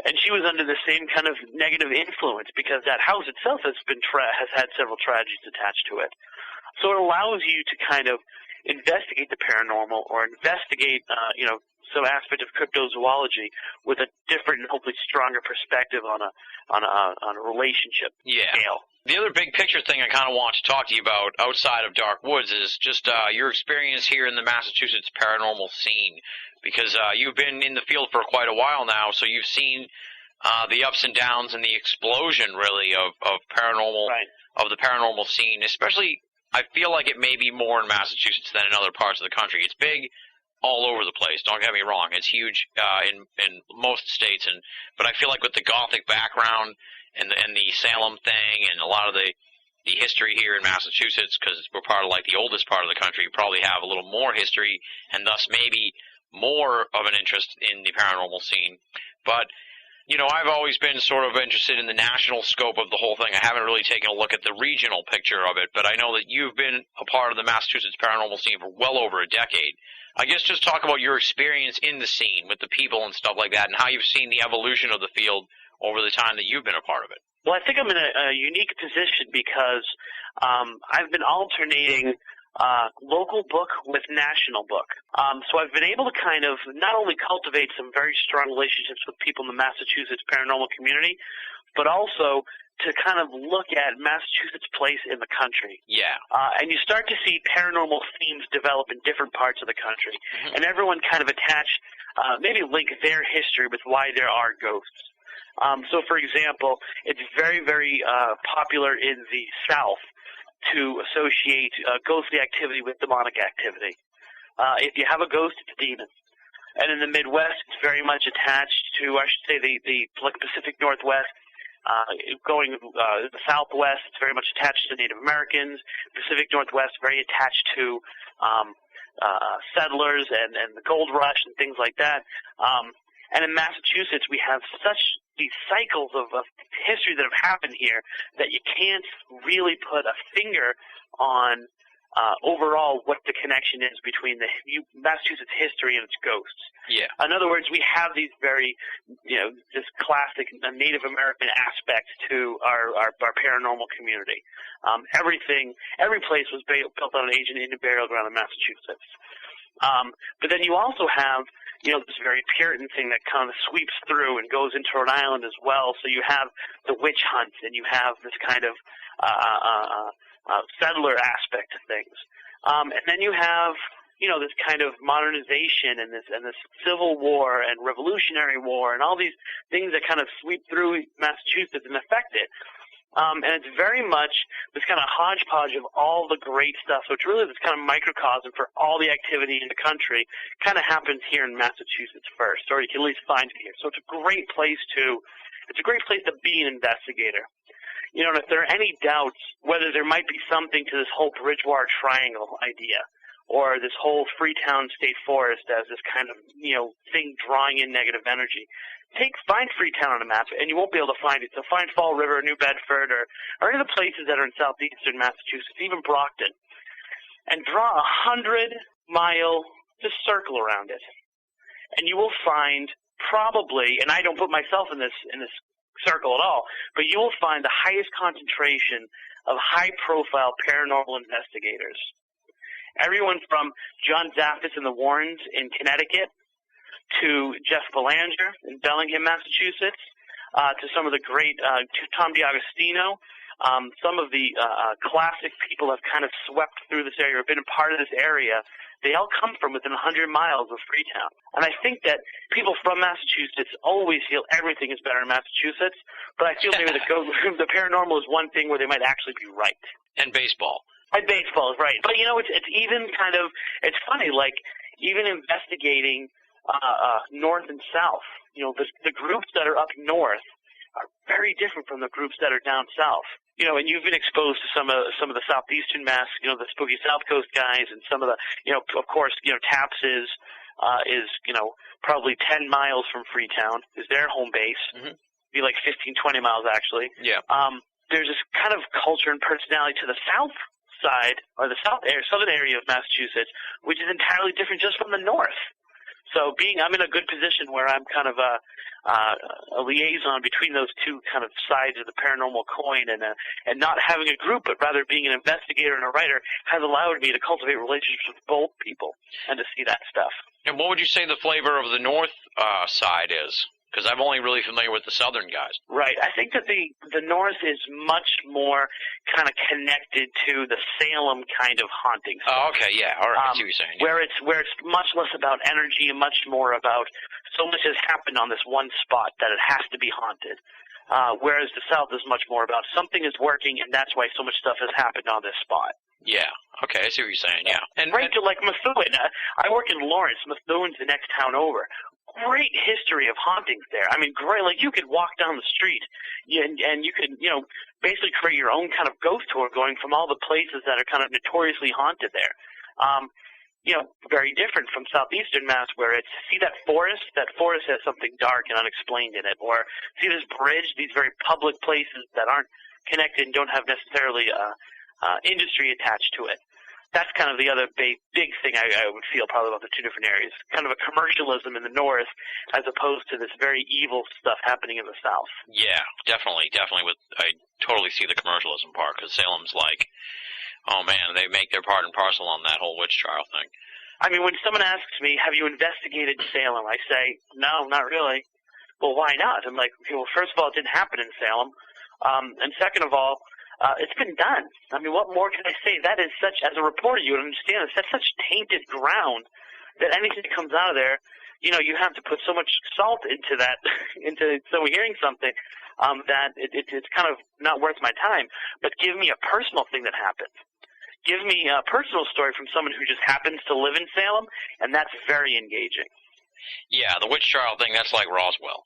[SPEAKER 4] and she was under the same kind of negative influence because that house itself has had several tragedies attached to it. So it allows you to kind of investigate the paranormal or investigate, some aspect of cryptozoology with a different and hopefully stronger perspective on a relationship scale.
[SPEAKER 3] The other big picture thing I kind of want to talk to you about outside of Dark Woods is just your experience here in the Massachusetts paranormal scene, because you've been in the field for quite a while now, so you've seen the ups and downs and the explosion, really, of paranormal, of the paranormal scene. Especially, I feel like it may be more in Massachusetts than in other parts of the country. It's big all over the place. Don't get me wrong; it's huge in most states, but I feel like with the Gothic background and the Salem thing and a lot of the the history here in Massachusetts, because we're part of like the oldest part of the country, probably have a little more history and thus maybe more of an interest in the paranormal scene. But you know, I've always been sort of interested in the national scope of the whole thing. I haven't really taken a look at the regional picture of it, but I know that you've been a part of the Massachusetts paranormal scene for well over a decade. I guess just talk about your experience in the scene with the people and stuff like that, and how you've seen the evolution of the field over the time that you've been a part of it.
[SPEAKER 4] Well, I think I'm in a unique position because I've been alternating local book with national book. So I've been able to kind of not only cultivate some very strong relationships with people in the Massachusetts paranormal community, but also to kind of look at Massachusetts' place in the country.
[SPEAKER 3] Yeah.
[SPEAKER 4] And you start to see paranormal themes develop in different parts of the country. Mm-hmm. And everyone kind of attach, maybe link their history with why there are ghosts. So, for example, it's very, very popular in the South to associate ghostly activity with demonic activity. If you have a ghost, it's a demon. And in the Midwest, it's very much attached to, I should say, the like Pacific Northwest. Going the Southwest, it's very much attached to Native Americans. Pacific Northwest, very attached to settlers and the gold rush and things like that. And in Massachusetts, we have such these cycles of history that have happened here that you can't really put a finger on overall what the connection is between the Massachusetts history and its ghosts.
[SPEAKER 3] Yeah. In
[SPEAKER 4] other words, we have these very, this classic Native American aspect to our paranormal community. Every place was built on an ancient Indian burial ground in Massachusetts. But then you also have, this very Puritan thing that kind of sweeps through and goes into Rhode Island as well. So you have the witch hunt, and you have this kind of settler aspect to things. And then you have, this kind of modernization and this Civil War and Revolutionary War and all these things that kind of sweep through Massachusetts and affect it. And it's very much this kind of hodgepodge of all the great stuff. So it's really this kind of microcosm for all the activity in the country kind of happens here in Massachusetts first, or you can at least find it here. So it's a great place to be an investigator. And if there are any doubts whether there might be something to this whole Bridgewater Triangle idea, or this whole Freetown State Forest as this kind of, thing drawing in negative energy, find Freetown on a map, and you won't be able to find it. So find Fall River, New Bedford, or any of the places that are in southeastern Massachusetts, even Brockton, and draw 100-mile just circle around it. And you will find probably, and I don't put myself in this circle at all, but you will find the highest concentration of high-profile paranormal investigators. Everyone from John Zaffis and the Warrens in Connecticut to Jeff Belanger in Bellingham, Massachusetts, to some of the great Tom DiAgostino. Some of the classic people have kind of swept through this area or been a part of this area. They all come from within 100 miles of Freetown. And I think that people from Massachusetts always feel everything is better in Massachusetts, but I feel maybe the paranormal is one thing where they might actually be right.
[SPEAKER 3] And baseball.
[SPEAKER 4] And baseball is right. But, it's even kind of – it's funny, like even investigating north and south. The groups that are up north are very different from the groups that are down south. And you've been exposed to some of the southeastern Mass, the spooky South Coast guys, and some of the, of course, Taps is probably 10 miles from Freetown, is their home base. Mm-hmm. Be like 15, 20 miles actually.
[SPEAKER 3] Yeah.
[SPEAKER 4] There's this kind of culture and personality to the south side, or the southern area of Massachusetts, which is entirely different just from the north. So I'm in a good position where I'm kind of a liaison between those two kind of sides of the paranormal coin, and not having a group, but rather being an investigator and a writer has allowed me to cultivate relationships with both people and to see that stuff.
[SPEAKER 3] And what would you say the flavor of the north side is? Because I'm only really familiar with the southern guys.
[SPEAKER 4] Right. I think that the north is much more kind of connected to the Salem kind of haunting stuff.
[SPEAKER 3] Oh, okay, yeah. All right, I see what you're saying. Yeah.
[SPEAKER 4] Where it's much less about energy and much more about so much has happened on this one spot that it has to be haunted. Whereas the south is much more about something is working, and that's why so much stuff has happened on this spot.
[SPEAKER 3] Yeah. Okay, I see what you're saying, yeah.
[SPEAKER 4] To like Methuen. I work in Lawrence. Methuen's the next town over. great history of hauntings there. I mean, great. Like, you could walk down the street and you could, basically create your own kind of ghost tour going from all the places that are kind of notoriously haunted there. Very different from southeastern Mass, where it's, see that forest has something dark and unexplained in it, or see this bridge, these very public places that aren't connected and don't have necessarily industry attached to it. That's kind of the other big thing I would feel probably about the two different areas. Kind of a commercialism in the north as opposed to this very evil stuff happening in the south.
[SPEAKER 3] Yeah, definitely. I totally see the commercialism part, because Salem's like, oh man, they make their part and parcel on that whole witch trial thing.
[SPEAKER 4] I mean, when someone asks me, have you investigated Salem, I say, no, not really. Well, why not? I'm like, okay, well, first of all, it didn't happen in Salem. And second of all, it's been done. I mean, what more can I say? That is such, as a reporter, you would understand, that's such tainted ground that anything that comes out of there, you have to put so much salt into that, so we're hearing something, that it's kind of not worth my time. But give me a personal thing that happened. Give me a personal story from someone who just happens to live in Salem, and that's very engaging.
[SPEAKER 3] Yeah, the witch trial thing, that's like Roswell.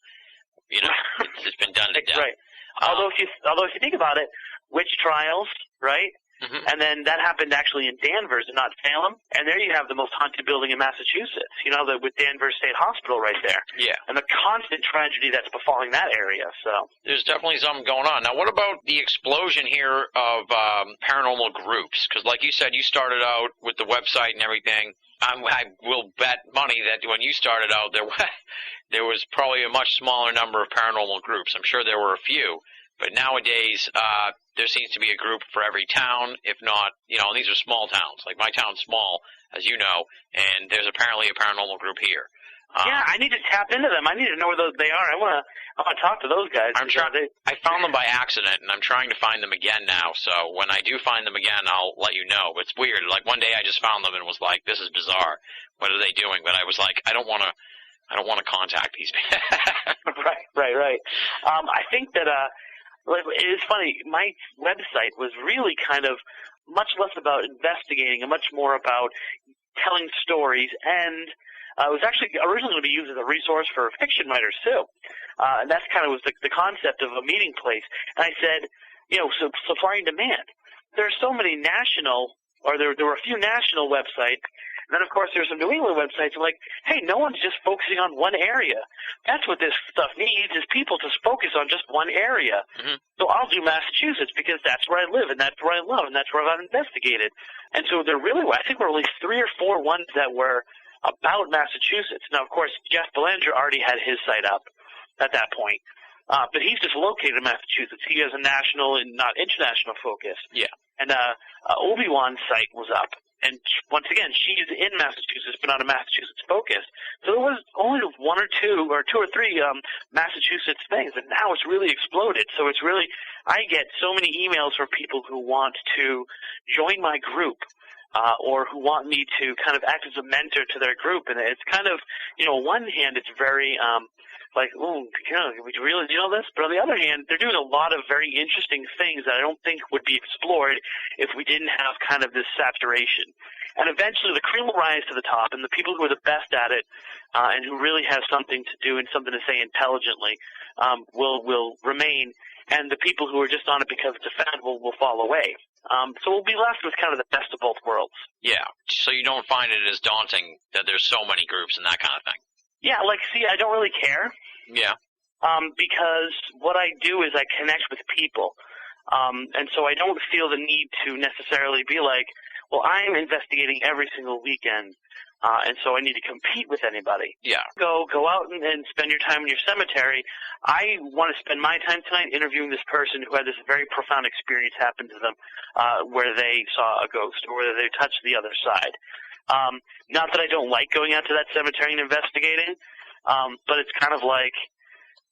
[SPEAKER 3] It's been done to death.
[SPEAKER 4] Right. Although if you think about it, witch trials, right? Mm-hmm. And then that happened actually in Danvers and not Salem. And there you have the most haunted building in Massachusetts, with Danvers State Hospital right there.
[SPEAKER 3] Yeah.
[SPEAKER 4] And the constant tragedy that's befalling that area, so.
[SPEAKER 3] There's definitely something going on. Now, what about the explosion here of paranormal groups? Because like you said, you started out with the website and everything. I will bet money that when you started out, there was probably a much smaller number of paranormal groups. I'm sure there were a few. But nowadays, there seems to be a group for every town, if not, and these are small towns. Like, my town's small, as you know, and there's apparently a paranormal group here.
[SPEAKER 4] Yeah, I need to tap into them. I need to know where they are. I want to talk to those guys.
[SPEAKER 3] I found them by accident, and I'm trying to find them again now. So when I do find them again, I'll let you know. It's weird. Like, one day I just found them and was like, this is bizarre. What are they doing? But I was like, I don't want to contact these people.
[SPEAKER 4] Right. I think that it's funny. My website was really kind of much less about investigating and much more about telling stories, and it was actually originally going to be used as a resource for fiction writers too. And that's kind of was the concept of a meeting place. And I said, so supply and demand. There are so many national, or there were a few national websites. And then, of course, there's some New England websites. I'm like, hey, no one's just focusing on one area. That's what this stuff needs, is people to focus on just one area. Mm-hmm. So I'll do Massachusetts because that's where I live and that's where I love and that's where I've investigated. And so I think there were at least 3 or 4 ones that were about Massachusetts. Now, of course, Jeff Belanger already had his site up at that point. But he's just located in Massachusetts. He has a national and not international focus.
[SPEAKER 3] Yeah.
[SPEAKER 4] And Obi-Wan's site was up. And once again, she's in Massachusetts, but not a Massachusetts focus. So there was only 1 or 2 or 3 Massachusetts things, and now it's really exploded. So it's really, I get so many emails from people who want to join my group, or who want me to kind of act as a mentor to their group. And it's kind of, on one hand, it's very, like, oh, would you really know this? But on the other hand, they're doing a lot of very interesting things that I don't think would be explored if we didn't have kind of this saturation. And eventually the cream will rise to the top, and the people who are the best at it and who really have something to do and something to say intelligently will remain, and the people who are just on it because it's a fad will fall away. So we'll be left with kind of the best of both worlds.
[SPEAKER 3] Yeah, so you don't find it as daunting that there's so many groups and that kind of thing.
[SPEAKER 4] Yeah, I don't really care.
[SPEAKER 3] Yeah.
[SPEAKER 4] Because what I do is I connect with people. And so I don't feel the need to necessarily be like, well, I'm investigating every single weekend, and so I need to compete with anybody.
[SPEAKER 3] Yeah.
[SPEAKER 4] Go out and spend your time in your cemetery. I want to spend my time tonight interviewing this person who had this very profound experience happen to them, where they saw a ghost or where they touched the other side. Not that I don't like going out to that cemetery and investigating, but it's kind of like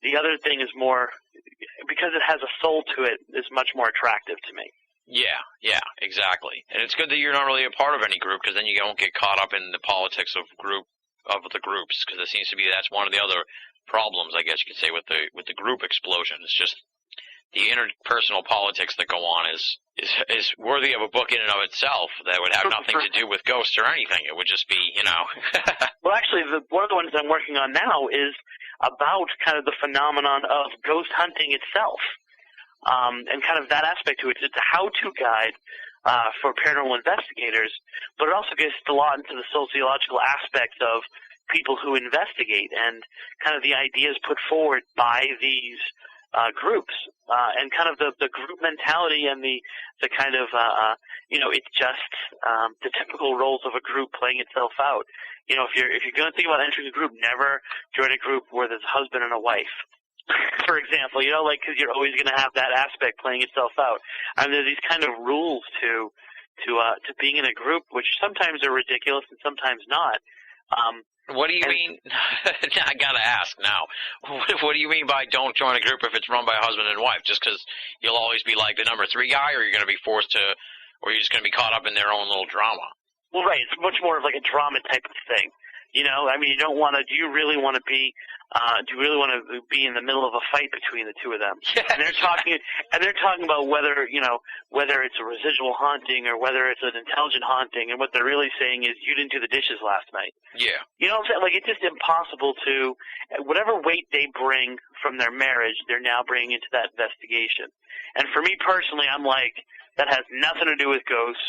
[SPEAKER 4] the other thing is more, because it has a soul to it, is much more attractive to me.
[SPEAKER 3] Yeah, exactly. And it's good that you're not really a part of any group, because then you don't get caught up in the politics of the groups, because it seems to be that's one of the other problems, I guess you could say, with the group explosion. It's just interpersonal politics that go on is worthy of a book in and of itself. That would have nothing to do with ghosts or anything. It would just be,
[SPEAKER 4] Well, actually, one of the ones I'm working on now is about kind of the phenomenon of ghost hunting itself, and kind of that aspect to it. It's a how-to guide for paranormal investigators, but it also gets a lot into the sociological aspects of people who investigate and kind of the ideas put forward by these groups, and kind of the group mentality and the kind of, it's just the typical roles of a group playing itself out. If you're going to think about entering a group, never join a group where there's a husband and a wife, for example, because you're always going to have that aspect playing itself out. And there's these kind of rules to being in a group, which sometimes are ridiculous and sometimes not.
[SPEAKER 3] What do you mean? I gotta ask now. What do you mean by don't join a group if it's run by a husband and wife? Just because you'll always be like the number 3 guy, or you're going to be forced to, or you're just going to be caught up in their own little drama?
[SPEAKER 4] Well, right. It's much more of like a drama type of thing. You don't want to. Do you really want to be? Do you really want to be in the middle of a fight between the two of them?
[SPEAKER 3] Yes.
[SPEAKER 4] And they're talking about whether it's a residual haunting or whether it's an intelligent haunting, and what they're really saying is you didn't do the dishes last night.
[SPEAKER 3] Yeah.
[SPEAKER 4] You know what I'm saying? Like, it's just impossible to, whatever weight they bring from their marriage, they're now bringing into that investigation. And for me personally, I'm like, that has nothing to do with ghosts.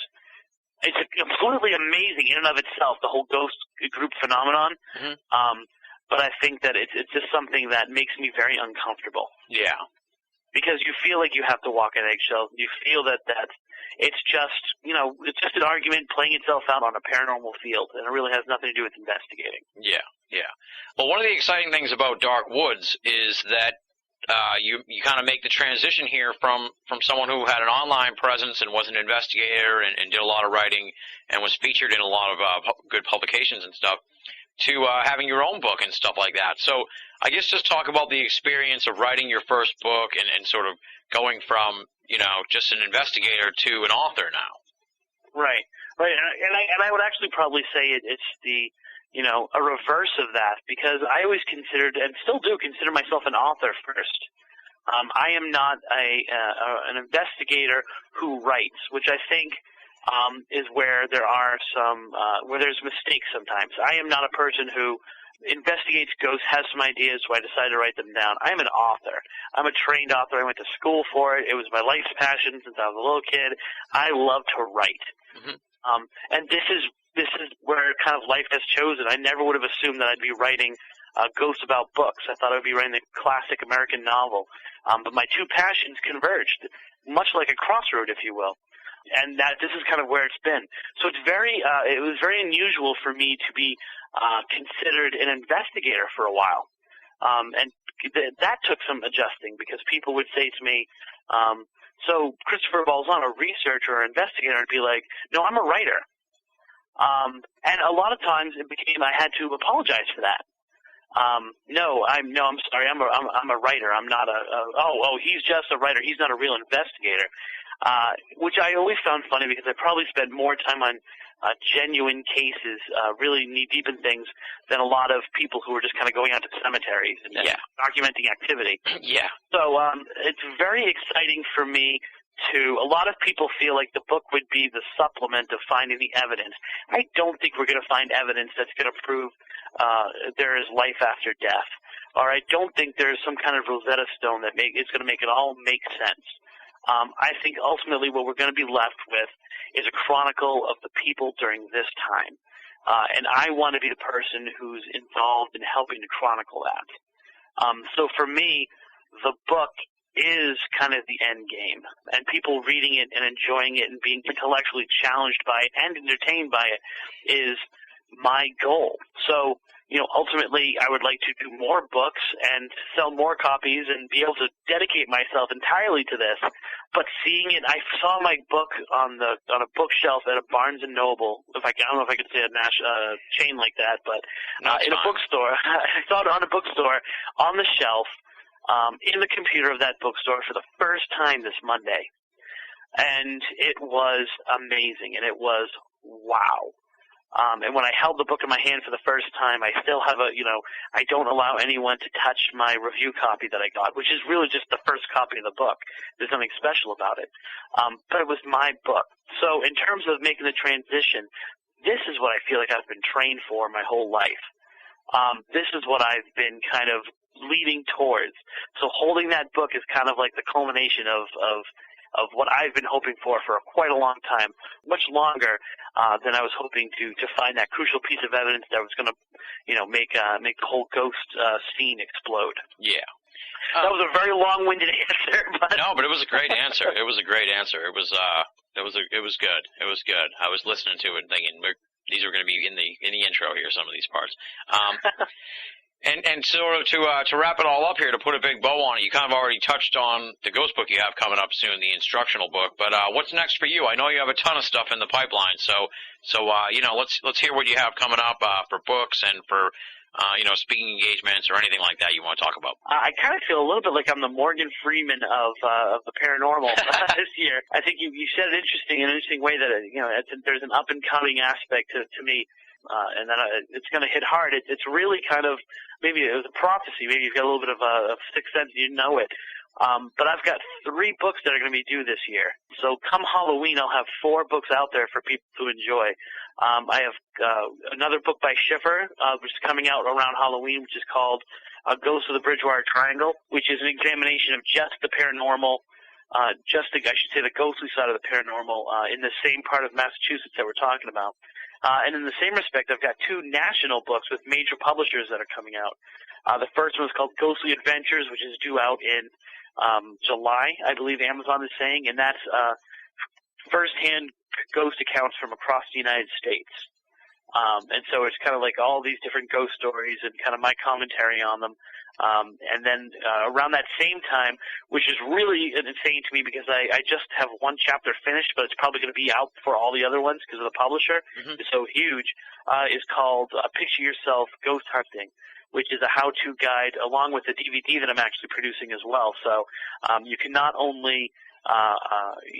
[SPEAKER 4] It's completely amazing in and of itself, the whole ghost group phenomenon.
[SPEAKER 3] Mm-hmm.
[SPEAKER 4] But I think that it's just something that makes me very uncomfortable.
[SPEAKER 3] Yeah.
[SPEAKER 4] Because you feel like you have to walk on eggshells. You feel that it's just, it's just an argument playing itself out on a paranormal field, and it really has nothing to do with investigating.
[SPEAKER 3] Yeah, yeah. Well, one of the exciting things about Dark Woods is that you kind of make the transition here from someone who had an online presence and was an investigator and did a lot of writing and was featured in a lot of good publications and stuff, to having your own book and stuff like that. So I guess just talk about the experience of writing your first book and sort of going from, just an investigator to an author now.
[SPEAKER 4] Right. And I would actually probably say it's the, a reverse of that, because I always considered, and still do consider myself an author first. I am not an investigator who writes, which I think is where there are where there's mistakes sometimes. I am not a person who investigates ghosts, has some ideas, so I decide to write them down. I am an author. I'm a trained author. I went to school for it. It was my life's passion since I was a little kid. I love to write. Mm-hmm. And this is where kind of life has chosen. I never would have assumed that I'd be writing ghosts about books. I thought I would be writing a classic American novel. But my two passions converged, much like a crossroad, if you will. And this is kind of where it's been. So it was very unusual for me to be considered an investigator for a while. And that took some adjusting, because people would say to me, so Christopher Balzan, a researcher or investigator, I'd be like, no, I'm a writer. And a lot of times it became I had to apologize for that. I'm sorry, I'm a writer. I'm not he's just a writer. He's not a real investigator. Which I always found funny, because I probably spent more time on genuine cases, really knee-deep in things, than a lot of people who were just kind of going out to cemeteries and documenting activity.
[SPEAKER 3] Yeah.
[SPEAKER 4] So it's very exciting for me a lot of people feel like the book would be the supplement of finding the evidence. I don't think we're going to find evidence that's going to prove there is life after death. Or I don't think there's some kind of Rosetta Stone that is going to make it all make sense. I think ultimately what we're going to be left with is a chronicle of the people during this time. And I want to be the person who's involved in helping to chronicle that. So for me, the book is kind of the end game, and people reading it and enjoying it and being intellectually challenged by it and entertained by it is my goal. So, ultimately I would like to do more books and sell more copies and be able to dedicate myself entirely to this. But seeing it, I saw my book on a bookshelf at a Barnes and Noble. I don't know if I could say a chain like that, but in a bookstore. I saw it on a bookstore on the shelf. In the computer of that bookstore for the first time this Monday. And it was amazing, and it was wow. And when I held the book in my hand for the first time, I still have I don't allow anyone to touch my review copy that I got, which is really just the first copy of the book. There's nothing special about it. But it was my book. So in terms of making the transition, this is what I feel like I've been trained for my whole life. This is what I've been kind of leading towards. So holding that book is kind of like the culmination of what I've been hoping for quite a long time, much longer than I was hoping to find that crucial piece of evidence that was going to, make the whole ghost scene explode.
[SPEAKER 3] Yeah.
[SPEAKER 4] That was a very long-winded answer, but
[SPEAKER 3] no, but it was a great answer. It was a great answer. It was good. It was good. I was listening to it and thinking these are going to be in the intro here. Some of these parts. And sort of to wrap it all up here, to put a big bow on it, you kind of already touched on the ghost book you have coming up soon, the instructional book. But what's next for you? I know you have a ton of stuff in the pipeline, so let's hear what you have coming up for books and for speaking engagements or anything like that you want to talk about.
[SPEAKER 4] I kind of feel a little bit like I'm the Morgan Freeman of the paranormal this year. I think you said it in an interesting way that there's an up and coming aspect to me. And then it's going to hit hard. It's really kind of, maybe it was a prophecy. Maybe you've got a little bit of a sixth sense. You know it. But I've got 3 books that are going to be due this year. So come Halloween, I'll have 4 books out there for people to enjoy. I have another book by Schiffer, which is coming out around Halloween, which is called Ghosts of the Bridgewater Triangle, which is an examination of just the paranormal, I should say the ghostly side of the paranormal in the same part of Massachusetts that we're talking about. And in the same respect, I've got 2 national books with major publishers that are coming out. The first one is called Ghostly Adventures, which is due out in July, I believe Amazon is saying, and that's first-hand ghost accounts from across the United States. And so it's kind of like all these different ghost stories and kind of my commentary on them. And then around that same time, which is really insane to me because I just have 1 chapter finished, but it's probably going to be out for all the other ones because of the publisher. Mm-hmm. It's so huge, is called Picture Yourself Ghost Hunting, which is a how-to guide along with the DVD that I'm actually producing as well. So you can not only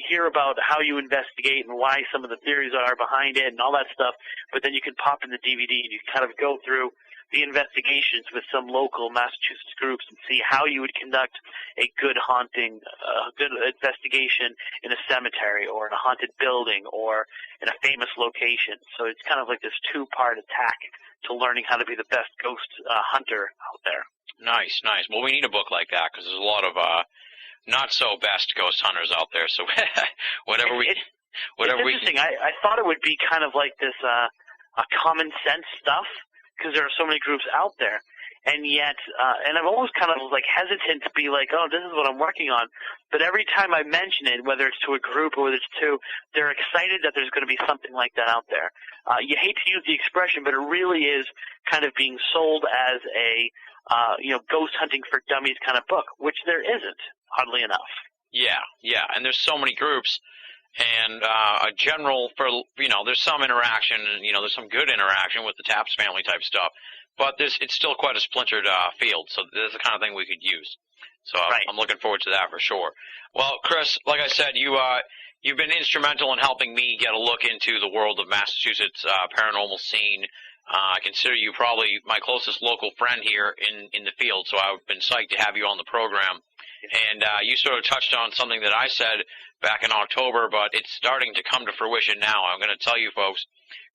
[SPEAKER 4] hear about how you investigate and why some of the theories are behind it and all that stuff, but then you can pop in the DVD and you kind of go through the investigations with some local Massachusetts groups and see how you would conduct a good haunting, good investigation in a cemetery or in a haunted building or in a famous location. So it's kind of like this 2-part attack to learning how to be the best ghost hunter out there.
[SPEAKER 3] Nice. Well, we need a book like that because there's a lot of not so best ghost hunters out there. So it's interesting. I thought it would be kind of like this a common sense stuff, because there are so many groups out there, and yet, and I'm almost kind of like hesitant to be like, oh, this is what I'm working on, but every time I mention it, whether it's to a group or whether it's to, they're excited that there's going to be something like that out there. You hate to use the expression, but it really is kind of being sold as a, ghost hunting for dummies kind of book, which there isn't, oddly enough. Yeah, and there's so many groups. And there's some interaction, and there's some good interaction with the Taps family type stuff, but it's still quite a splintered field. So this is the kind of thing we could use. So right. I'm looking forward to that for sure. Well, Chris, like I said, you've been instrumental in helping me get a look into the world of Massachusetts paranormal scene. I consider you probably my closest local friend here in the field, so I've been psyched to have you on the program. And you sort of touched on something that I said back in October, but it's starting to come to fruition now. I'm going to tell you folks,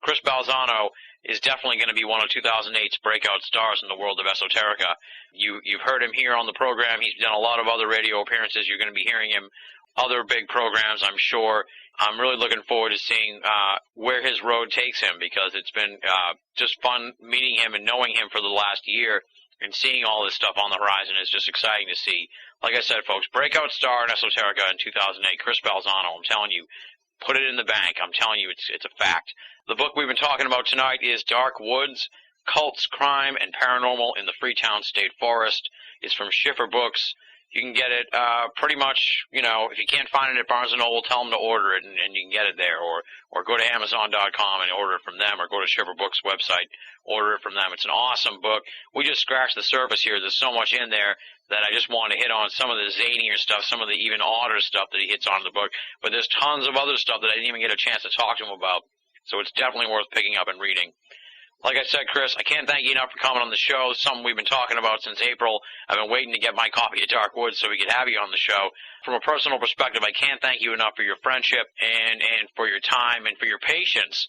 [SPEAKER 3] Chris Balzano is definitely going to be one of 2008's breakout stars in the world of esoterica. You've heard him here on the program. He's done a lot of other radio appearances. You're going to be hearing him other big programs, I'm sure. I'm really looking forward to seeing where his road takes him, because it's been just fun meeting him and knowing him for the last year, and seeing all this stuff on the horizon is just exciting to see. Like I said, folks, breakout star in esoterica in 2008, Chris Balzano. I'm telling you, put it in the bank. I'm telling you, it's a fact. The book we've been talking about tonight is Dark Woods, Cults, Crime, and Paranormal in the Freetown State Forest. It's from Schiffer Books. You can get it pretty much, if you can't find it at Barnes & Noble, tell them to order it, and you can get it there. Or go to Amazon.com and order it from them, or go to Schiffer Books' website, order it from them. It's an awesome book. We just scratched the surface here. There's so much in there that I just want to hit on some of the zanier stuff, some of the even odder stuff that he hits on in the book. But there's tons of other stuff that I didn't even get a chance to talk to him about. So it's definitely worth picking up and reading. Like I said, Chris, I can't thank you enough for coming on the show. It's something we've been talking about since April. I've been waiting to get my copy of Dark Woods so we could have you on the show. From a personal perspective, I can't thank you enough for your friendship and for your time and for your patience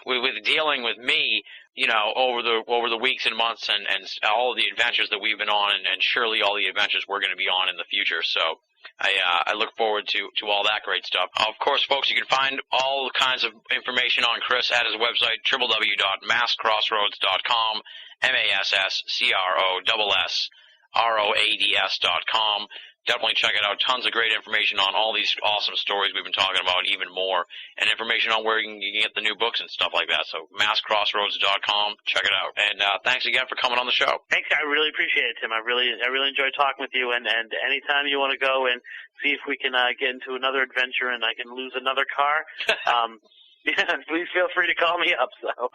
[SPEAKER 3] with dealing with me, you know, over the weeks and months and all of the adventures that we've been on and surely all the adventures we're going to be on in the future. So I look forward to all that great stuff. Of course, folks, you can find all kinds of information on Chris at his website, www.masscrossroads.com, masscrossroads.com. Definitely check it out. Tons of great information on all these awesome stories we've been talking about, even more, and information on where you can get the new books and stuff like that. So masscrossroads.com, check it out. And thanks again for coming on the show.
[SPEAKER 4] Thanks, I really appreciate it, Tim. I really enjoyed talking with you, and anytime you want to go and see if we can get into another adventure and I can lose another car, yeah, please feel free to call me up. So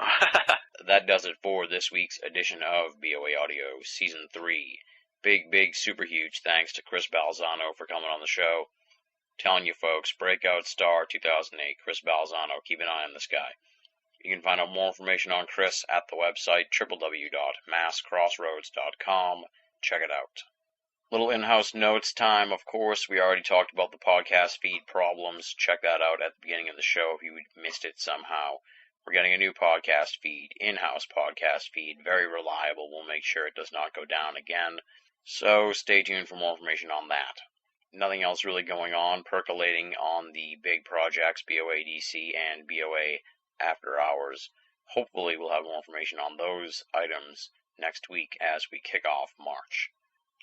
[SPEAKER 5] that does it for this week's edition of BOA Audio Season 3. Big, super huge thanks to Chris Balzano for coming on the show. Telling you folks, Breakout Star 2008, Chris Balzano, keep an eye on this guy. You can find out more information on Chris at the website, www.masscrossroads.com. Check it out. Little in-house notes time, of course. We already talked about the podcast feed problems. Check that out at the beginning of the show if you missed it somehow. We're getting a new podcast feed, in-house podcast feed, very reliable. We'll make sure it does not go down again. So stay tuned for more information on that. Nothing else really going on, percolating on the big projects, BOADC and BOA After Hours. Hopefully we'll have more information on those items next week as we kick off March.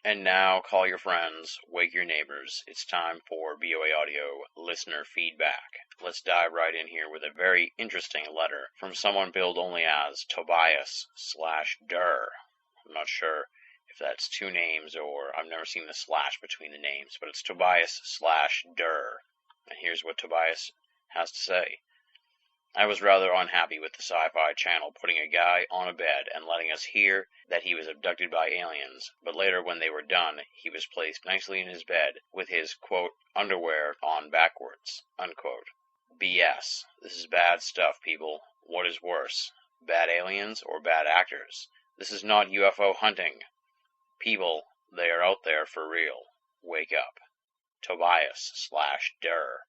[SPEAKER 5] And now, call your friends, wake your neighbors. It's time for BOA Audio listener feedback. Let's dive right in here with a very interesting letter from someone billed only as Tobias/Durr. I'm not sure if that's two names or I've never seen the slash between the names, but it's Tobias/Durr. And here's what Tobias has to say. I was rather unhappy with the Sci-Fi Channel putting a guy on a bed and letting us hear that he was abducted by aliens, but later when they were done, he was placed nicely in his bed with his, quote, underwear on backwards, unquote. BS. This is bad stuff, people. What is worse, bad aliens or bad actors? This is not UFO hunting. People, they are out there for real. Wake up. Tobias/Durr.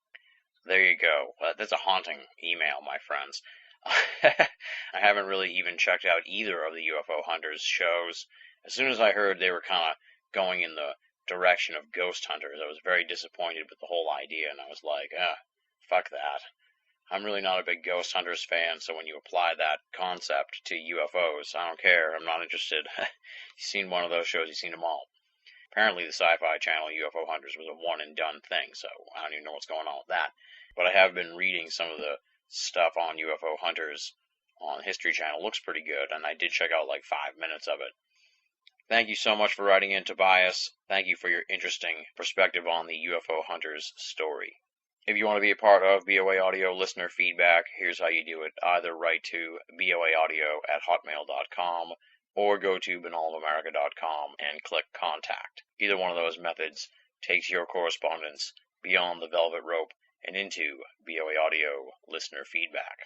[SPEAKER 5] There you go. That's a haunting email, my friends. I haven't really even checked out either of the UFO Hunters shows. As soon as I heard they were kind of going in the direction of ghost hunters, I was very disappointed with the whole idea, and I was like, fuck that. I'm really not a big ghost hunters fan, so when you apply that concept to UFOs, I don't care. I'm not interested. You've seen one of those shows, you've seen them all. Apparently the Sci-Fi Channel UFO Hunters was a one-and-done thing, so I don't even know what's going on with that. But I have been reading some of the stuff on UFO Hunters on History Channel. Looks pretty good, and I did check out like 5 minutes of it. Thank you so much for writing in, Tobias. Thank you for your interesting perspective on the UFO Hunters story. If you want to be a part of BOA Audio listener feedback, here's how you do it. Either write to boaaudio@hotmail.com or go to binnallamerica.com and click Contact. Either one of those methods takes your correspondence beyond the velvet rope and into BOA Audio listener feedback.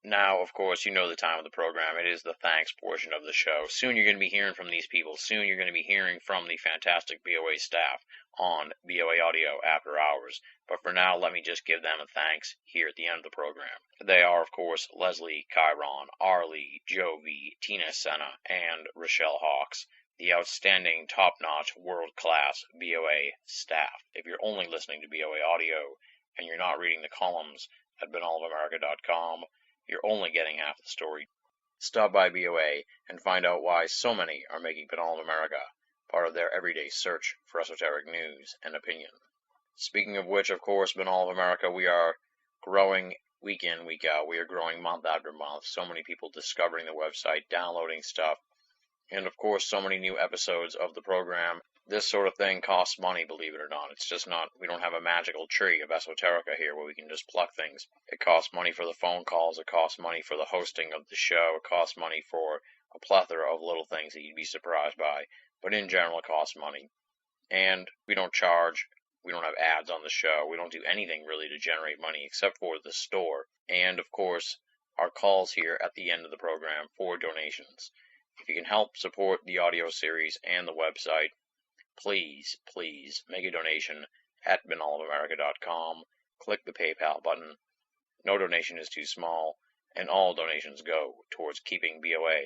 [SPEAKER 5] Now, of course, you know the time of the program. It is the thanks portion of the show. Soon you're going to be hearing from these people. Soon you're going to be hearing from the fantastic BOA staff on BOA Audio After Hours. But for now, let me just give them a thanks here at the end of the program. They are, of course, Leslie, Chiron, Arlie, Jovi, Tina Senna, and Rochelle Hawks, the outstanding, top-notch, world-class BOA staff. If you're only listening to BOA Audio and you're not reading the columns at binnallamerica.com, you're only getting half the story. Stop by BOA and find out why so many are making Binnall of America part of their everyday search for esoteric news and opinion. Speaking of which, of course, Binnall of America, we are growing week in, week out. We are growing month after month. So many people discovering the website, downloading stuff, and of course, so many new episodes of the program. This sort of thing costs money, believe it or not. It's just not, we don't have a magical tree of esoterica here where we can just pluck things. It costs money for the phone calls, it costs money for the hosting of the show, it costs money for a plethora of little things that you'd be surprised by. But in general, it costs money. And we don't charge We don't have ads on the show. We don't do anything really to generate money except for the store. And, of course, our calls here at the end of the program for donations. If you can help support the audio series and the website, please make a donation at binnallofamerica.com. Click the PayPal button. No donation is too small, and all donations go towards keeping BOA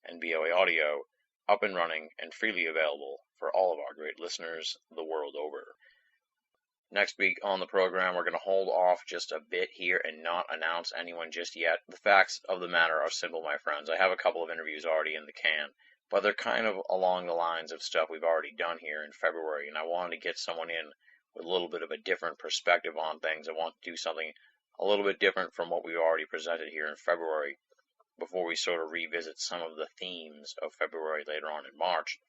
[SPEAKER 5] and BOA Audio up and running and freely available for all of our great listeners the world over. Next week on the program, we're going to hold off just a bit here and not announce anyone just yet. The facts of the matter are simple, my friends. I have a couple of interviews already in the can, but they're kind of along the lines of stuff we've already done here in February, and I wanted to get someone in with a little bit of a different perspective on things. I want to do something a little bit different from what we already presented here in February before we sort of revisit some of the themes of February later on in March.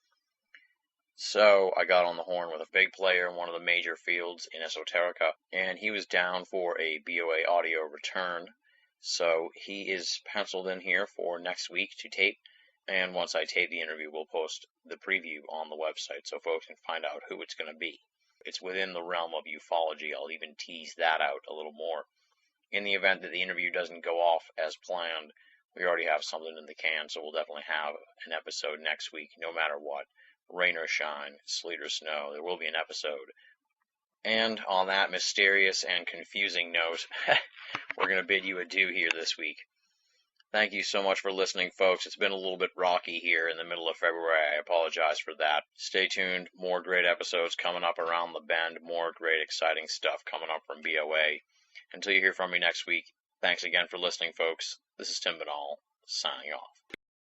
[SPEAKER 5] So I got on the horn with a big player in one of the major fields in esoterica, and he was down for a BOA Audio return. So he is penciled in here for next week to tape, and once I tape the interview, we'll post the preview on the website so folks can find out who it's going to be. It's within the realm of ufology. I'll even tease that out a little more. In the event that the interview doesn't go off as planned, we already have something in the can, so we'll definitely have an episode next week, no matter what. Rain or shine, sleet or snow, there will be an episode. And on that mysterious and confusing note, we're going to bid you adieu here this week. Thank you so much for listening, folks. It's been a little bit rocky here in the middle of February. I apologize for that. Stay tuned. More great episodes coming up around the bend. More great, exciting stuff coming up from BOA. Until you hear from me next week, thanks again for listening, folks. This is Tim Binnall, signing off.